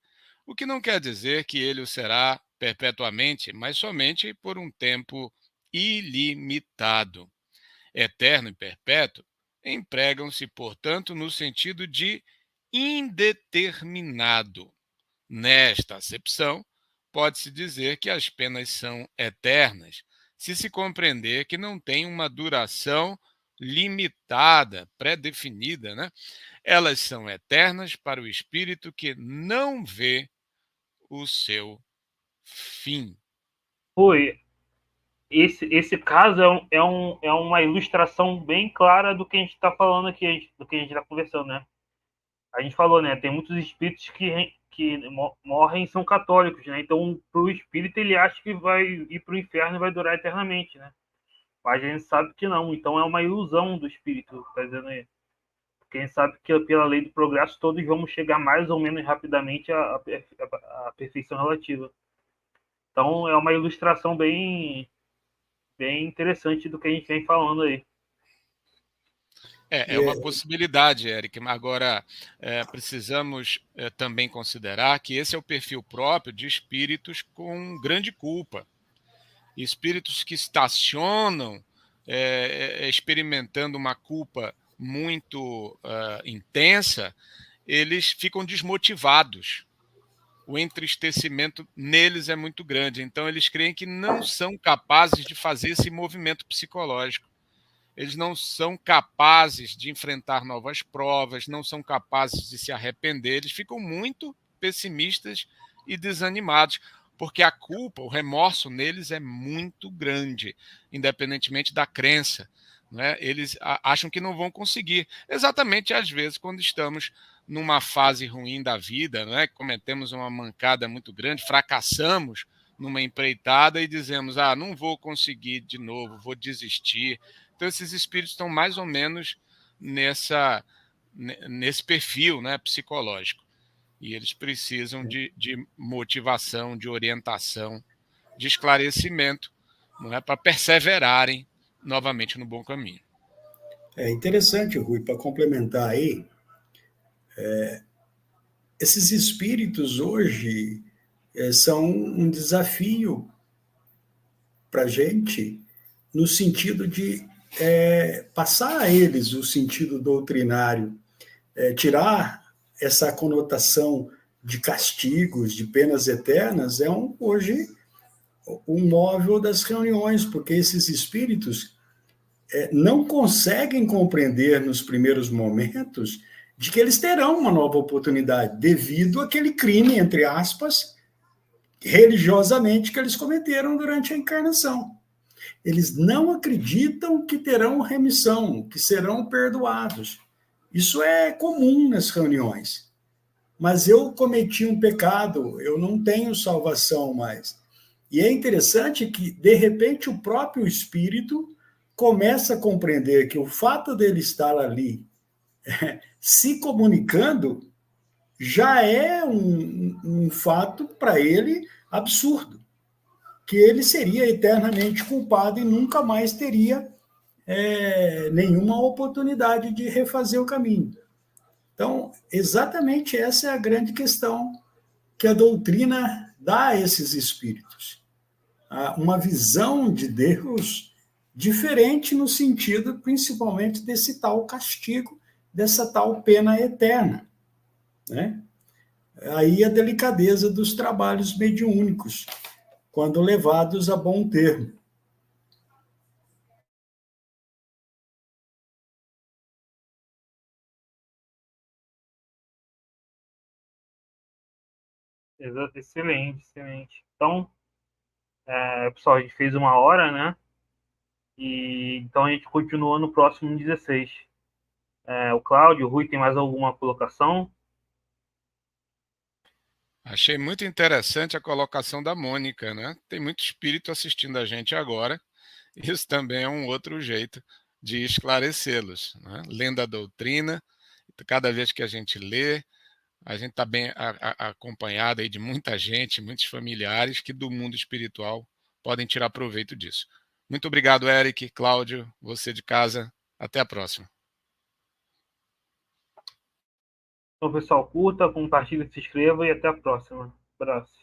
o que não quer dizer que ele o será perpetuamente, mas somente por um tempo ilimitado. Eterno e perpétuo empregam-se, portanto, no sentido de indeterminado. Nesta acepção, pode-se dizer que as penas são eternas, se se compreender que não têm uma duração limitada, pré-definida, né? Elas são eternas para o espírito que não vê o seu fim. Rui, esse caso é uma ilustração bem clara do que a gente está falando aqui, do que a gente está conversando, né? A gente falou, né? Tem muitos espíritos que morrem e são católicos, né? Então, para o espírito, ele acha que vai ir para o inferno e vai durar eternamente, né? Mas a gente sabe que não. Então, é uma ilusão do espírito, tá dizendo aí. Porque a gente sabe que, pela lei do progresso, todos vamos chegar mais ou menos rapidamente à perfeição relativa. Então, é uma ilustração bem interessante do que a gente vem falando aí. É uma possibilidade, Eric. Agora, precisamos também considerar que esse é o perfil próprio de espíritos com grande culpa. Espíritos que estacionam experimentando uma culpa muito intensa, eles ficam desmotivados. O entristecimento neles é muito grande. Então, eles creem que não são capazes de fazer esse movimento psicológico. Eles não são capazes de enfrentar novas provas, não são capazes de se arrepender, eles ficam muito pessimistas e desanimados, porque a culpa, o remorso neles é muito grande, independentemente da crença, né? Eles acham que não vão conseguir, exatamente às vezes quando estamos numa fase ruim da vida, né? Cometemos uma mancada muito grande, fracassamos numa empreitada e dizemos, não vou conseguir de novo, vou desistir. Então, esses espíritos estão mais ou menos nesse perfil, né, psicológico. E eles precisam de motivação, de orientação, de esclarecimento, não é, para perseverarem novamente no bom caminho. É interessante, Rui, para complementar aí, esses espíritos hoje são um desafio para a gente, no sentido de passar a eles o sentido doutrinário, tirar essa conotação de castigos, de penas eternas, hoje um móvel das reuniões, porque esses espíritos não conseguem compreender nos primeiros momentos de que eles terão uma nova oportunidade devido àquele crime, entre aspas, religiosamente que eles cometeram durante a encarnação. Eles não acreditam que terão remissão, que serão perdoados. Isso é comum nas reuniões. Mas eu cometi um pecado, eu não tenho salvação mais. E é interessante que, de repente, o próprio espírito começa a compreender que o fato dele estar ali se comunicando já é um fato para ele absurdo, que ele seria eternamente culpado e nunca mais teria nenhuma oportunidade de refazer o caminho. Então, exatamente essa é a grande questão que a doutrina dá a esses espíritos. Uma visão de Deus diferente no sentido, principalmente, desse tal castigo, dessa tal pena eterna, né? aí a delicadeza dos trabalhos mediúnicos, quando levados a bom termo. Excelente, excelente. Então, pessoal, a gente fez 1 hora, né? E então a gente continua no próximo 16. O Cláudio, o Rui, tem mais alguma colocação? Achei muito interessante a colocação da Mônica, né? Tem muito espírito assistindo a gente agora. Isso também é um outro jeito de esclarecê-los, né? Lendo a doutrina, cada vez que a gente lê, a gente está bem acompanhado aí de muita gente, muitos familiares que do mundo espiritual podem tirar proveito disso. Muito obrigado, Eric, Cláudio, você de casa. Até a próxima. Então, pessoal, curta, compartilhe, se inscreva e até a próxima. Abraço.